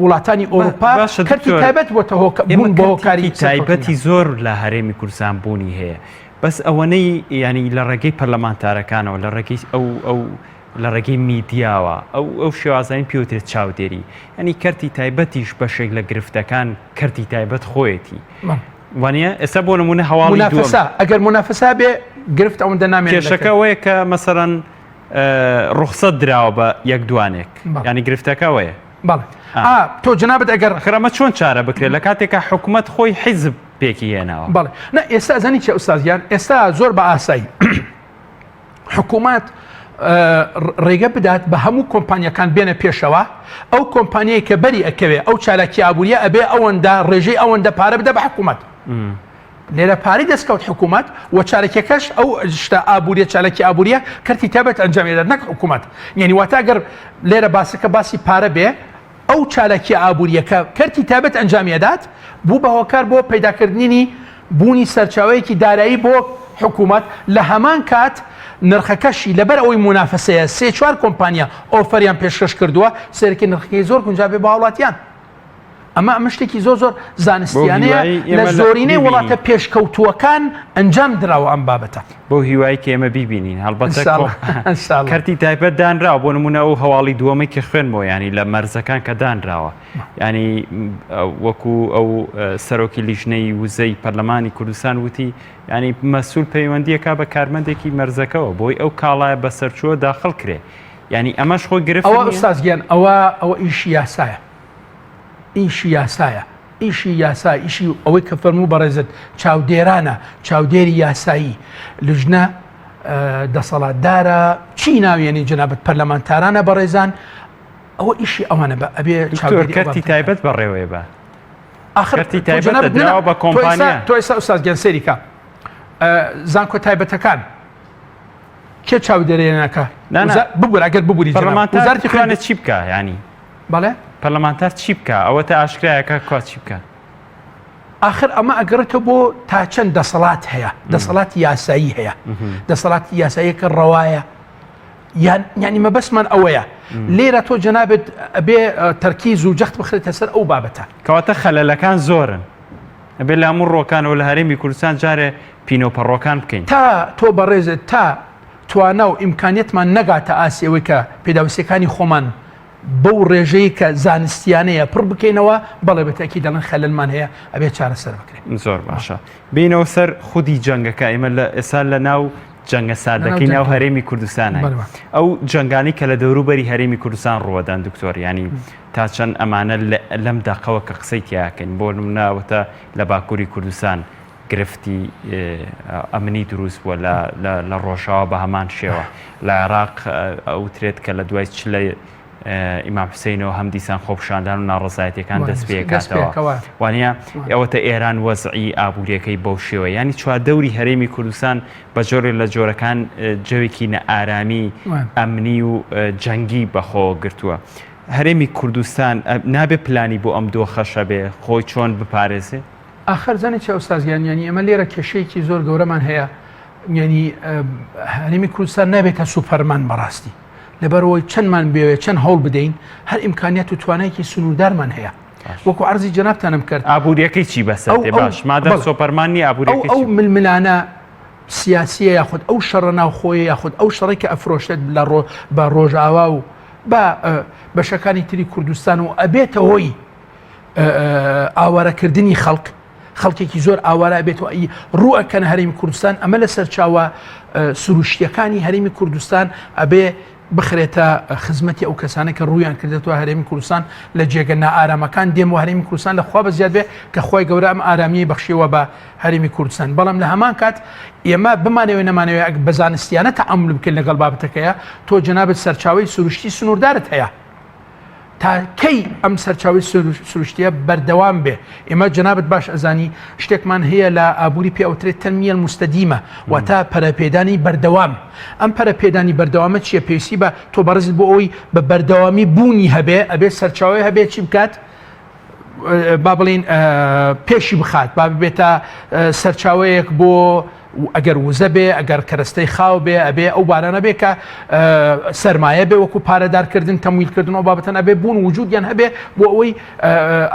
وڵاتانی ئەوروپا کەرتی تایبەت بوون بۆ هۆکاری تایبەتی زۆر لە هەرێمی کوردستان بوونی هەیە بەس ئەوەنەی ینی لە ڕێگەی پەرلەمانتارەکانەوە لە ڕێگەی ئەو لە ڕێگەی میدیاوە ئەو شێوازانی پێوترێت چاودێری ئەنی کەرتی تایبەتیش بەشێک لە گرفتەکان کەرتی تایبەت خۆیەتی وانە ئێستا بۆ نمونە هەواڵی ئەگەر منافسا بێ گرفت ئەوەندە نامێت کێشەکەوەیە کە مەسەرەن ڕوخسەت دراوە بە یەک دوانێک ینی گرفتەکەوەیە تۆ جنابەت ئەگەر خرەمە چۆن چارە بکرێت لە کاتێکە حکوومەت خۆی حیزب پێکی هێناوە بەڵێ ئێستا ئەزانی چه ئوستازیان ئێستا زۆر بە ئاسایی حکوومەت ڕێگە بدات بە هەموو کۆمپانیەکان بێنە پێشەوە ئەو کۆمپانیای کە بەری ئەکەوێ ئەو چالاکی ئابووریە ئەبێ ئەوەندە ڕێژەی ئەوەندە پارە بدە بە حکوومەت لێرە پارەی دەستکەوت حکوومەت و چارەکێکەش ئەو شتا ئابووریە چالکی ئابووریە کەرتی تایبەت ئەنجامێدە نەک حکوومەت یعنی واتاگەر لێرە باسەکە باسی پارە بێ ئەو چالکی ئابووریەکە کەرتی تایبەت ئەنجامێدات بوو بە هۆکار بۆ پەیداکردنی بوونی سەرچاوەیەکی دارایی بۆ حکوومەت لە هەمان کات نرخەکەشی لەبەر ئەوەی منافسەیە سێ چوار کۆمپانیا ئۆفەریان پێشکەش کردووە سەرکی نرخەکەی زۆر گونجابێ بە وڵاتیان ئەمە شتێکی زۆر زۆر زانستیانەیە لە زۆرینەی وڵاتە پێشکەوتووەکان ئەنجام درراوە ئەم بابەتە بۆ هیوای کە ئێمە بیبینین هەڵبەتە کەرتی تایبەت دانراوە بۆ نمونە ئەو هەواڵی دووەمەی کە خوێنمەوە ینی لە مەرزەکان کە دانراوە ینی وەکو ئەو سەرۆکی لیژنەی وزەی پەرلەمانی کوردستان وتی ینی مەسوول پەیوەندیەکە بە کارمەندێکی مەرزەکەەوە بۆی ئەو کاڵایە بە سەرچووە داخڵ کرێ ینی ئەمەش خۆی گرفت ئەوە ئوستازگیان ئەوە ئیشی یاسایە ئیشی یاسایە ئیشی یاسا ئیشی ئەوەی کە فەرموو بەڕێزت چاودێرانە چاودێری یاسایی لژنە دەسەڵاتدارە چی ناوێنی جنابەت پەرلەمانتارانە بەڕێزان ئەوە ئیشی ئەوانە بە ئەبێ کەرتی تایبەت بەڕێوەیە بە کەرتی تایبەت دراوە بە کۆمپانیا تۆ ئێستا ئوستازگیان سەریکە زانکۆ تایبەتەکان کێ چاودێرێنەکە ببوور ئەگەر ببووری پەرلەمانتاری خوێنێت چی بکە ینی بەڵێ پەرلەمانتار چی بکە ئەوە تا ئاشکرایەکە کات چی بکە آخر ئەمە ئەگەڕێتەوە بۆ تا چەند دەسەڵات هەیە دەسەڵاتی یاسایی هەیە دەسەڵاتی یاساییەکە ڕەوایە یعنی مەبەسمان ئەوەیە لێرە تۆ جەنابێت ئەبێ تەرکیز و جەخت بخرێتە سەر ئەو بابەتە کەواتە خەلەلەکان زۆرن ئەبێ لە هەموو ڕۆکانەوە لە هەرێمی کوردستان جارێ پینۆپەڕۆکان بکەین تا تۆ بەڕێزت تا توانە و ئیمکانیتمان نەگاتە ئاسیەوەی کە پێداویستەکانی خۆمان بەو ڕێژەی کە زانستیانەیە پڕ بکەینەوە بەڵێ بەتەکی دەڵێن خەلەلمان هەیە ئەبێ چارەسەر بکرێن زۆر باشە بینەوە سەر خودی جەنگەکە ئێمە لە ئێستا لە ناو جەنگە ساردەکەی ناو هەرێمی کوردستانە ئەو جەنگانی کە لە دەوروبەری هەرێمی کوردستان ڕوەدان دکتۆر ینی تا چەند ئەمانە لەم داقەوە کە قسەی تیاکەین بۆ نمونەوەتە لە باکووری کوردستان گرفتی ئەمنی دروست بووە لە ڕۆژاوە بە هەمان شێوە لە عێراق ئەوترێت کە لە دوای چلە ئیمام حوسێنەوە هەم دیسان خۆپشاندان و ناڕزایەتەکان دەست پێکاتەوە وانە ئەوەتە ئێران وەزعی ئابوووریەکەی بەو شێوە ینی چواردەوری هەرێمی کوردستان بە جۆرێک لە جۆرەکان جەوێکی نەئارامی ئەمنی و جەنگی بەخۆ گرتووە هەرێمی کوردستان نابێ پلانی بۆ ئەم دۆخەشە بێ خۆی چۆن بپارێزێ ئاخر زانی چه ئوستازیان ینی ئەمە لێرە کێشەیەکی زۆر گەورەمان هەیە ینی هەرێمی کوردستان نابێتە سوپەرمان بەڕاستی لەبەرەوەی چەندمان بێوێ چەند هەوڵ بدەین هەر ئیمکانیات و توانایەکی سنووردارمان هەیە وەکو عەرزی جەنابتانم کرد ئابوووریەکەی چی بەسەر باش مادەم سۆپەرمانی ئابوووریەکەی ئەو ململانە سیاسیە یاخود ئەو شەڕە ناوخۆیە یاخود ئەو شەڕی کە ئەفرۆشتێت بە ڕۆژاوا و بە بەشەکانی تری کوردستان و ئەبێتە هۆی ئاوارەکردنی خەڵکێکی زۆر ئاوارە بێتەوە ڕوئەکەن هەرێمی کوردستان ئەمە لە سەرچاوە سروشتیەکانی هەرێمی کوردستان ئەبێ بخرێتە خزمەتی ئەو کەسانە کە ڕوویان کردێتەوە هەرێمی کوردستان لە جێگەنا ئارامەکان دێم و هەرێمی کوردستان لەخوا بە زیاد بێ کە خۆی گەورە ئەم ئارامیی بەخشیەوە بە هەرێمی کوردستان بەڵام لە هەمان کات ئێمە بمانەوە نەمانەوە بە زانستیانە تەعامل بکەین لەگەڵ بابەتەکەیە تۆ جەنابەت سەرچاوی سروشتی سنووردارت هەیە تا کەی ئەم سەرچاوی سروشتیە بەردەوام بێ ئێمە جەنابەت باش ئەزانی شتێکمان هەیە لە ئابووری پێوترێت تەنمیە مستەدیمە و تا پەرەپێدانی بەردەوام ئەم پەرەپێدانی بەردەوامە چیە پێویستی بە تۆ بەڕێزت بۆ ئەوی بە بەردەوامی بوونی هەبێ ئەبێ سەرچاوی هەبێ چی بکات با بڵین پێشی بخات با ببێتە سەرچاوەیەک بۆ ئەگەر وزە بێ ئەگەر کەرەستەی خاو بێ ئەبێ ئەو بارانە بێ کە سەرمایە بێ وەکو پارەدارکردن تەمویلکردن و بابەتەن ئەبێ بوون وجودیان هەبێ بۆ ئەوەی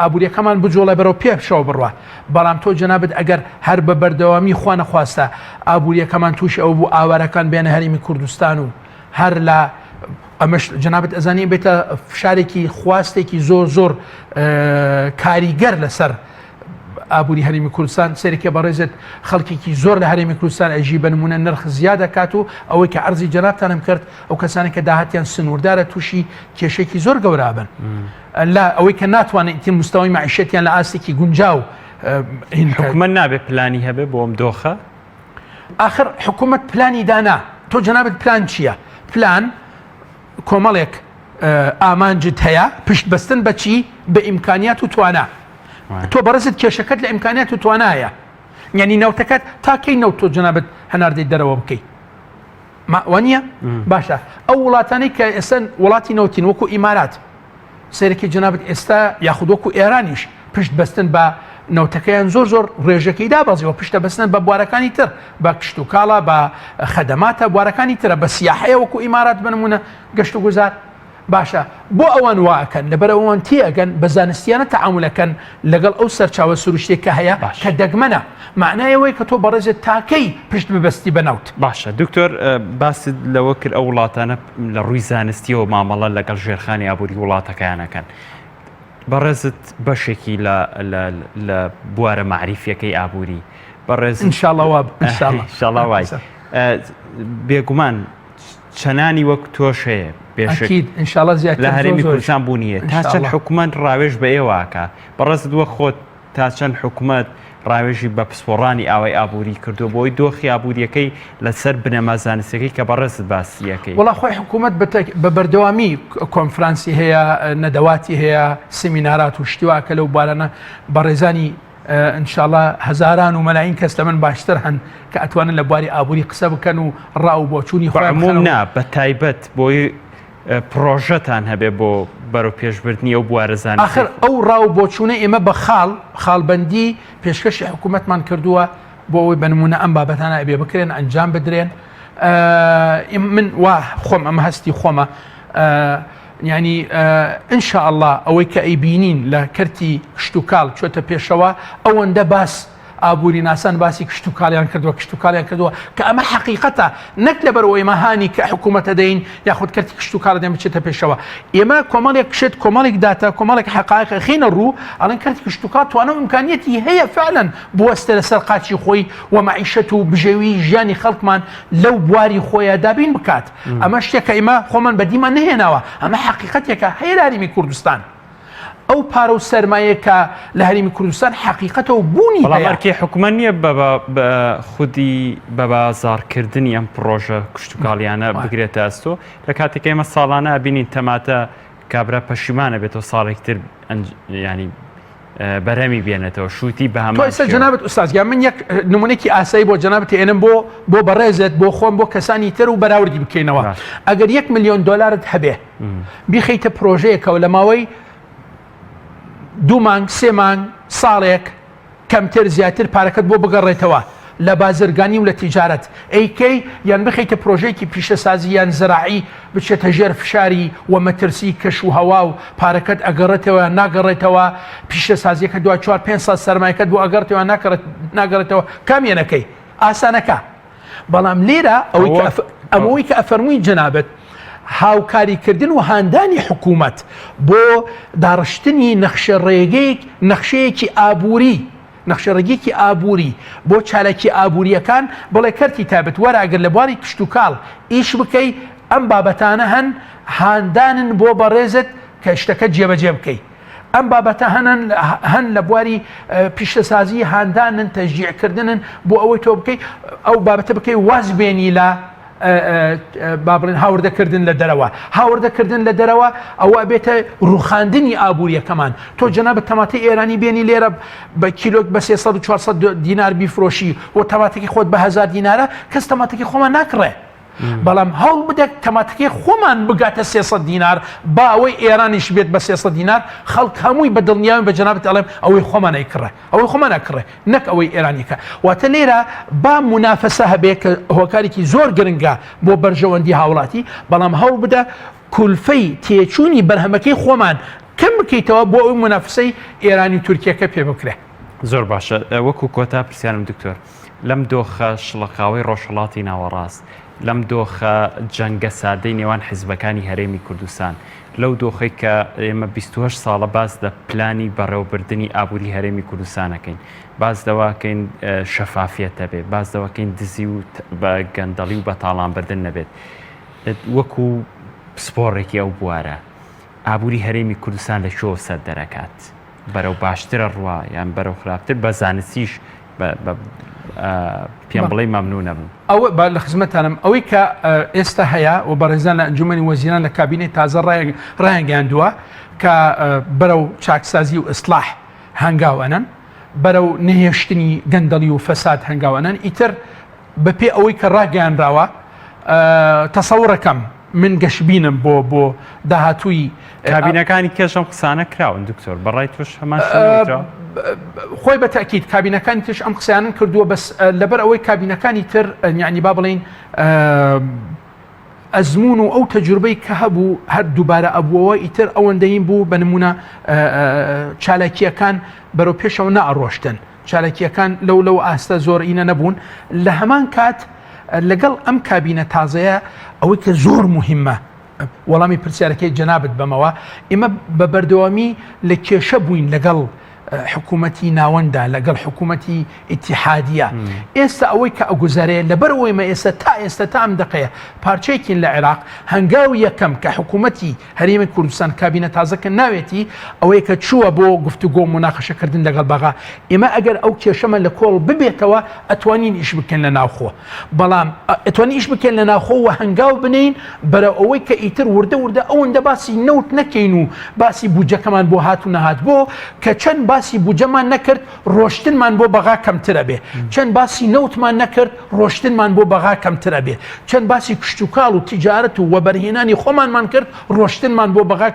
ئابوووریەکەمان بجۆڵە بەرەو پێشەوە بڕوە بەڵام تۆ جەنابەت ئەگەر هەر بە بەردەوامی خوا نەخواستە ئابوووریەکەمان تووشی ئەو بوو ئاوارەکان بێنە هەرێمی کوردستان و هەر لە ئەمەش جەنابەت ئەزانی بێتە فشارێکی خواستێکی زۆر کاریگەر لەسەر ئابووری هەرێمی کوردستان سەرێکە بەڕێزت خەڵکێکی زۆر لە هەرێمی کوردستان ئەژی بنمونە نرخ زیاد دەکات و ئەوەی کە عەرزی جەنابتانم کرد ئەو کەسانی کە داهاتیان سنووردارە تووشی کێشێکی زۆر گەورابن لا ئەوەی کە ناتوانێت ئیتر مستەوای معیشەتیان لە ئاستێکی گونجاو حکومەت نابێت پلانی هەبێ بۆ ئەم دۆخە آخر حکومەت پلانی دانا تۆ جەنابەت پلان چییە؟ پلان کۆمەڵێک ئامانجت هەیە پشت بەستن بەچی بە ئیمکانیات و توانە تۆ بەڕێزت کێشەکەت لە ئیمکانیات و توانایە یعنی نەوتەکەت تاکەی نەوت تۆ جەنابەت هەناردەی دەرەوە بکەیت وانە باشە ئەو وڵاتانەی کە ئێستا وڵاتی نەوتین وەکو ئیمارات سەرێکی جەنابەت ئێستا یاخود وەکو ئێرانیش پشت بەستن بە نەوتەکەیان زۆر ڕێژەکەی دابەزیەوە پشتە بەستن بە بوارەکانی تر بە کشت و کاڵە بە خەدەماتە بوارەکانی ترە بە سیاحەیە وەکو ئیمارات بنمونە گەشت و گوزار باشە بۆ ئەوان واکەن لەبەر ئەوان تێگەن بە زانستیانە تەعاملەکەن لەگەڵ ئەو سەرچاوە سروشتێک کە هەیە کە دەگمەنە معنایەوەی کە تۆ بەڕێزت تاکەی پشت ببەستی بەنەوت باشە دکتۆر باست لەوە کرد ئەو وڵاتانە لە ڕووی زانستیەوە مامەڵە لەگەڵ ژێرخانی ئابووری وڵاتەکەیانەکەن بەڕێزت بەشێکی لە بوارە معریفیەکەی ئابووری بەڕێز انشاءالله وای بێگومان چەنانی وەک تۆش هەیە ئەکید انشاءالله زیاتر لە هەرێمی کوردستان بوونیە تا چەند حکومەت ڕاوێژ بە ئێواکە بەڕێزت وە خۆت تا چەند حکومەت ڕاوێژی بە پسپۆڕانی ئاوای ئابووری کردو بۆی دۆخی ئابووریەکەی لەسەر بنەما زانستیەکەی کە بەڕێزت باسیەکەی وڵا خۆی حکوومەت بە بەردەوامی کۆنفرانسی هەیە نەدەواتی هەیە سمینارات و شتیواکە لەو بارانە بەڕێزانی انشاءالله هەزاران و مەلاین کەس لە من باشتر هەن کە ئەتوانن لە بواری ئابووری قسە بکەن و ڕاو بۆچوونی خۆیان بە تایبەت بۆی پرۆژەتان هەبێ بۆ بەرەو پێشبردننی ئەو بوارەزانانی آخر ئەو ڕاو بۆچوونە ئێمە بە خاڵبەندی پێشکەشی حکوومەتمان کردووە بۆ ئەوەی بنمونە ئەم بابەتانە ئەبێ بکرێن ئەنجام بدرێن من وا خۆم ئەمە هەستی خۆمە ینی ئینشاءالله ئەوەی کە ئەیبینین لە کەرتی کشتتوکاڵ چۆتە پێشەوە ئەوەندە باس ئابووری ناسان باسی کشتتوکاڵیان کردووە کشتتوکاڵیان کردووە کە ئەمە حەقیقەتە نەک لەبەرەوەی مەهانی کە حکوومەتە دەین یاخود کەرتی کشتتوکاڵ دەم بچێتە پێشەوە ئێمە کۆمەڵێک کشت کۆمەڵێک داتا کۆمەڵێک حقایق خینە ڕوو ئەڵەن کەرتی کشتتوکاڵ توانە ئیمکانیەتی هەیە فعلەن بوەستە لەسەر قاچی خۆی و مەعیشەت و بژێوی ژیانی خەڵکمان لەو بواری خۆیان دابین بکات ئەمە شتێکە ئێمە خۆمان بەدیمان نهێناوە ئەمە حقیقەتێکە هەیە لە هەرێمی کوردستان ئەو پارە و سەرمایە کە لە هەرێمی کوردستان حقیقەتەوە بوونی بەڵامەرکی حکومەت نییە بە خودی بە بازارکردنی ئەم پرۆژە کشتتوکاڵیانە بگرێتە ئەستۆ لە کاتێک ئێمە ساڵانە بینین تەماتە کابرا پەشیمانە بێتەوە ساڵێکتر ینی بەرەمی بێنێتەوە شووتی بە هەموو جەنابەت ئوستازگیان من یەک نمونێکی ئاسایی بۆ جەنابەت ئێنم بۆ بەڕێزت بۆ خۆم بۆ کەسانی تر و بەراوردی بکەینەوە ئەگەر 1 ملیۆن دۆلارت هەبێ بیخەیتە پرۆژەیەکەوە لە ماوەی 2 مانگ 3 مانگ ساڵێک کەمتر زیاتر پارەکەت بۆ بگەڕێتەوە لە بازرگانی و لە تیجارەت ئەیکەی یان بخەیتە پرۆژەیەکی پیشەسازی یان زراعی بچێتە ژێر فشاری و مەترسی کەش و هەوا و پارەکەت ئەگەڕێتەوە ناگەڕێتەوە پیشەسازیەکە دوای 4-5 سەرمایەکەت بۆ ئەگەڕێتەوە ناگەڕێتەوە کامێنەکەی ئاسانەکە بەڵام لێرە ئەمەوەی کە ئەفەرمووی جەنابەت هاوکاریکردن و هاندانی حکوومەت بۆ داڕشتنی نەخشەیەکی نەخشەڕێگەیەکی ئابووری بۆ چالێکی ئابووریەکان بڵێ کەرتی تایبەت وەرە ئەگەر لە بواری کشتتوکاڵ ئیش بکەی ئەم بابەتانە هاندانن بۆ بەڕێزت کە شتەکە جێبەجێ بکەیت. ئەم بابەتە هەن لە بواری پیشەسازی هاندانن تەشجیعکردنن بۆ ئەوەی تۆ بکەیت ئەو بابەتە بکەی واز بێنی لە بابڵێن هاوردەکردن لە دەرەوە. هاوردەکردن لە دەرەوە ئەوە بێتە ڕوخاندنی ئابوووریەکەمان. تۆ جەنابەت تەماتەی ئێرانی بێنی لێرە بە کیلۆک بە 300 و 400 دینار بیفرۆشی و تەماتێکی خۆت بە 1000 دینارە کەس تەماتێکی خۆمان ناکڕێ. بەڵام هەوڵ بدە تەماتەکەی خۆمان بگاتە 300 دینار با ئەوەی ئێرانیش بێت بە 300 دینار خەڵک هەمووی بە دڵنیاوی بە جەنابەت ئەڵێم ئەوەی خۆمان ئەیکڕێ ئەوەی خۆمان ئەکڕێ نەک ئەوەی ئێرانیکە. واتە لێرە با منافەسە هەبێت کە هۆکارێکی زۆر گرنگە بۆ بەرژەوەندی هاوڵاتی بەڵام هەوڵ بدە کولفەی تێچوونی بەرهەمەکەی خۆمان کەم بکەیتەوە بۆ ئەوی منافسەی ئێرانی و تورکیەکە پێ بکرێ. زۆر باشە وەکو کۆتا پرسیارم دکتۆر لەم دۆخە شڵەقاوی ڕۆژهەڵاتی ناوەڕاست لەم دۆخە جەنگە سادەی نێوان حیزبەکانی هەرێمی کوردستان لەو دۆخی کە ئێمە 28 ساڵە باز لە پلانی بەڕێوەبردننی ئابووری هەرێمی کوردستانەکەین باز دەواکەین شەفافیەتە بێت باز دەواکەین دزی و بە گەندەڵی و بە تاڵانبردن نەبێت وەکو سپۆڕێکی ئەو بوارە ئابووری هەرێمی کوردستان لە شۆ سەر دەرەکات بەرەو باشترە ڕوا یان بەرەو خراپتر بە زانستیش پێم بڵێ مەمنوو نەبوو. ئەوە لە خزمەتانم ئەوەی کە ئێستا هەیە و بەڕێزان لە ئەنجومەنی وەزیران لە کابینەی تازە ڕایانگەاندووە کە بەرەو چاکسازی و ئیسلاح هەنگاوەنن بەرەو نهێشتنی گەندەڵی و فەساد هەنگاوەنن ئیتر بەپێ ئەوەی کە ڕاگەیاندراوە تەسەوڕەکەم من گەشببینم بۆ داهاتووی کابینەکانی کێشم قسانە کراون دکتۆر بەڕای توش هەمان خۆی بە تاکید کابینەکانی تش ئەم قسەیانن کردووە بەس لەبەر ئەوەی کابینەکانی تر یعنی با بڵین ئەزمون و ئەو تەجروبەی کە هەبوو هەر دووبارە ئەبووەوە ئیتر ئەوەندەین بوو بە نمونە چالاکیەکان بەرەو پێشەوە نەئەڕۆشتن چالاکیەکان لەو ئاستە زۆرئینە نەبوون لە هەمان کات لەگەڵ ئەم کابینە تازەیە ئەوەی کە زۆر مهمە وەڵامی پرسیارەکەی جەنابەت بەمەوە ئێمە بە بەردەوامی لە کێشە بووین لەگەڵ حکوومەتی ناوەندا لەگەڵ حکوومەتی ئیتیحادیە ئێستا ئەوەی کە ئەگوزارەیە لەبەرەوەی مە ئێستا تا ئەم دقەیە پارچەیەکین لە عێراق هەنگاوی یەکەم کە حکوومەتی هەرێمی کوردستان کابینە تازەکە ناوێتی ئەوەی کە چووە بۆ گفتوگۆ مناقەشەکردن لەگەڵ بەغا ئێمە ئەگەر ئەو کێشەمە لە کۆڵ ببێتەوە ئەتوانین ئیش بکەن لە ناوخۆ بەڵام ئەتوانین ئیش بکەن لە ناوخۆ و هەنگاو بنین بەرە ئەوەی کە ئیتر وردە ئەوەندە باسی نەوت نەکەین و باسی بودجەکەمان بۆ هات و نەهات بۆ کە چەند باسی بودجەمان نەکرد ڕۆشتنمان بۆ بەغا کەمترە بێ چەند باسی نەوتمان نەکرد ڕۆشتنمان بۆ بەغا کەمترە بێ چەند باسی کشتتوکاڵ و تیجارەت و وەبەرهێنانی خۆمانمان کرد ڕۆشتنمان بۆ بەغا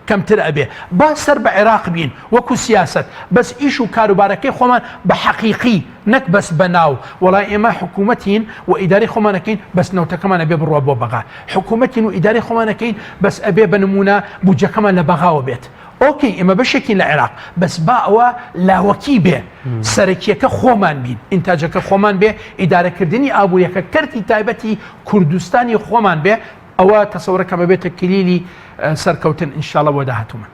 کەمتر ئەبێ با سەر بە عێراق بین وەکو سیاست بەس ئیش و کاروبارەکەی خۆمان بە حەقیقی نەک بەس بەناو وەڵای ئێمە حکوومەتین و ئیداری خۆمانەکەین بەس نەوتەکەمان ئەبێ بڕوە بۆ بەغا حکوومەتین و ئیداری خۆمانەکەین بەس ئەبێ بە نمونە بودجەکەمان لە بەغاوە بێت ئۆکەی ئێمە بەشێکی لە عێراق بەس با ئەوە لاوەکی بێ سەرەکیەکە خۆمان بین ئینتاجەکە خۆمان بێ ئیدارەکردنی ئابوووریەکە کەرتی تایبەتی کوردستانی خۆمان بێ ئەوە تەسەوڕەکەمە بێتە کلیلی سەرکەوتن ئینشاڵڵە بۆ داهاتوومە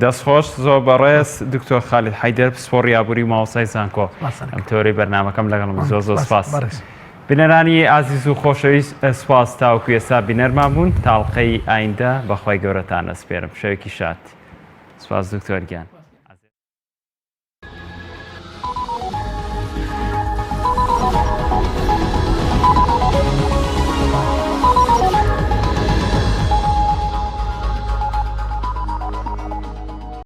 دەستخۆش زۆر بەڕێز دکتۆر خالید حەیدەر پسپۆڕی ئابووری ماوەسای زانکۆ ئەم تۆری بەرنامەکەم لەگەڵم زۆر سپاس بینەرانی ئازیز و خۆشەویست سپاس تاوەکو ئێستا بینەرمان بوون تاڵقەی ئایندە بەخوای گەورەتان ئەسپێرم شەوێکی شاد سپاس دکتۆر گیان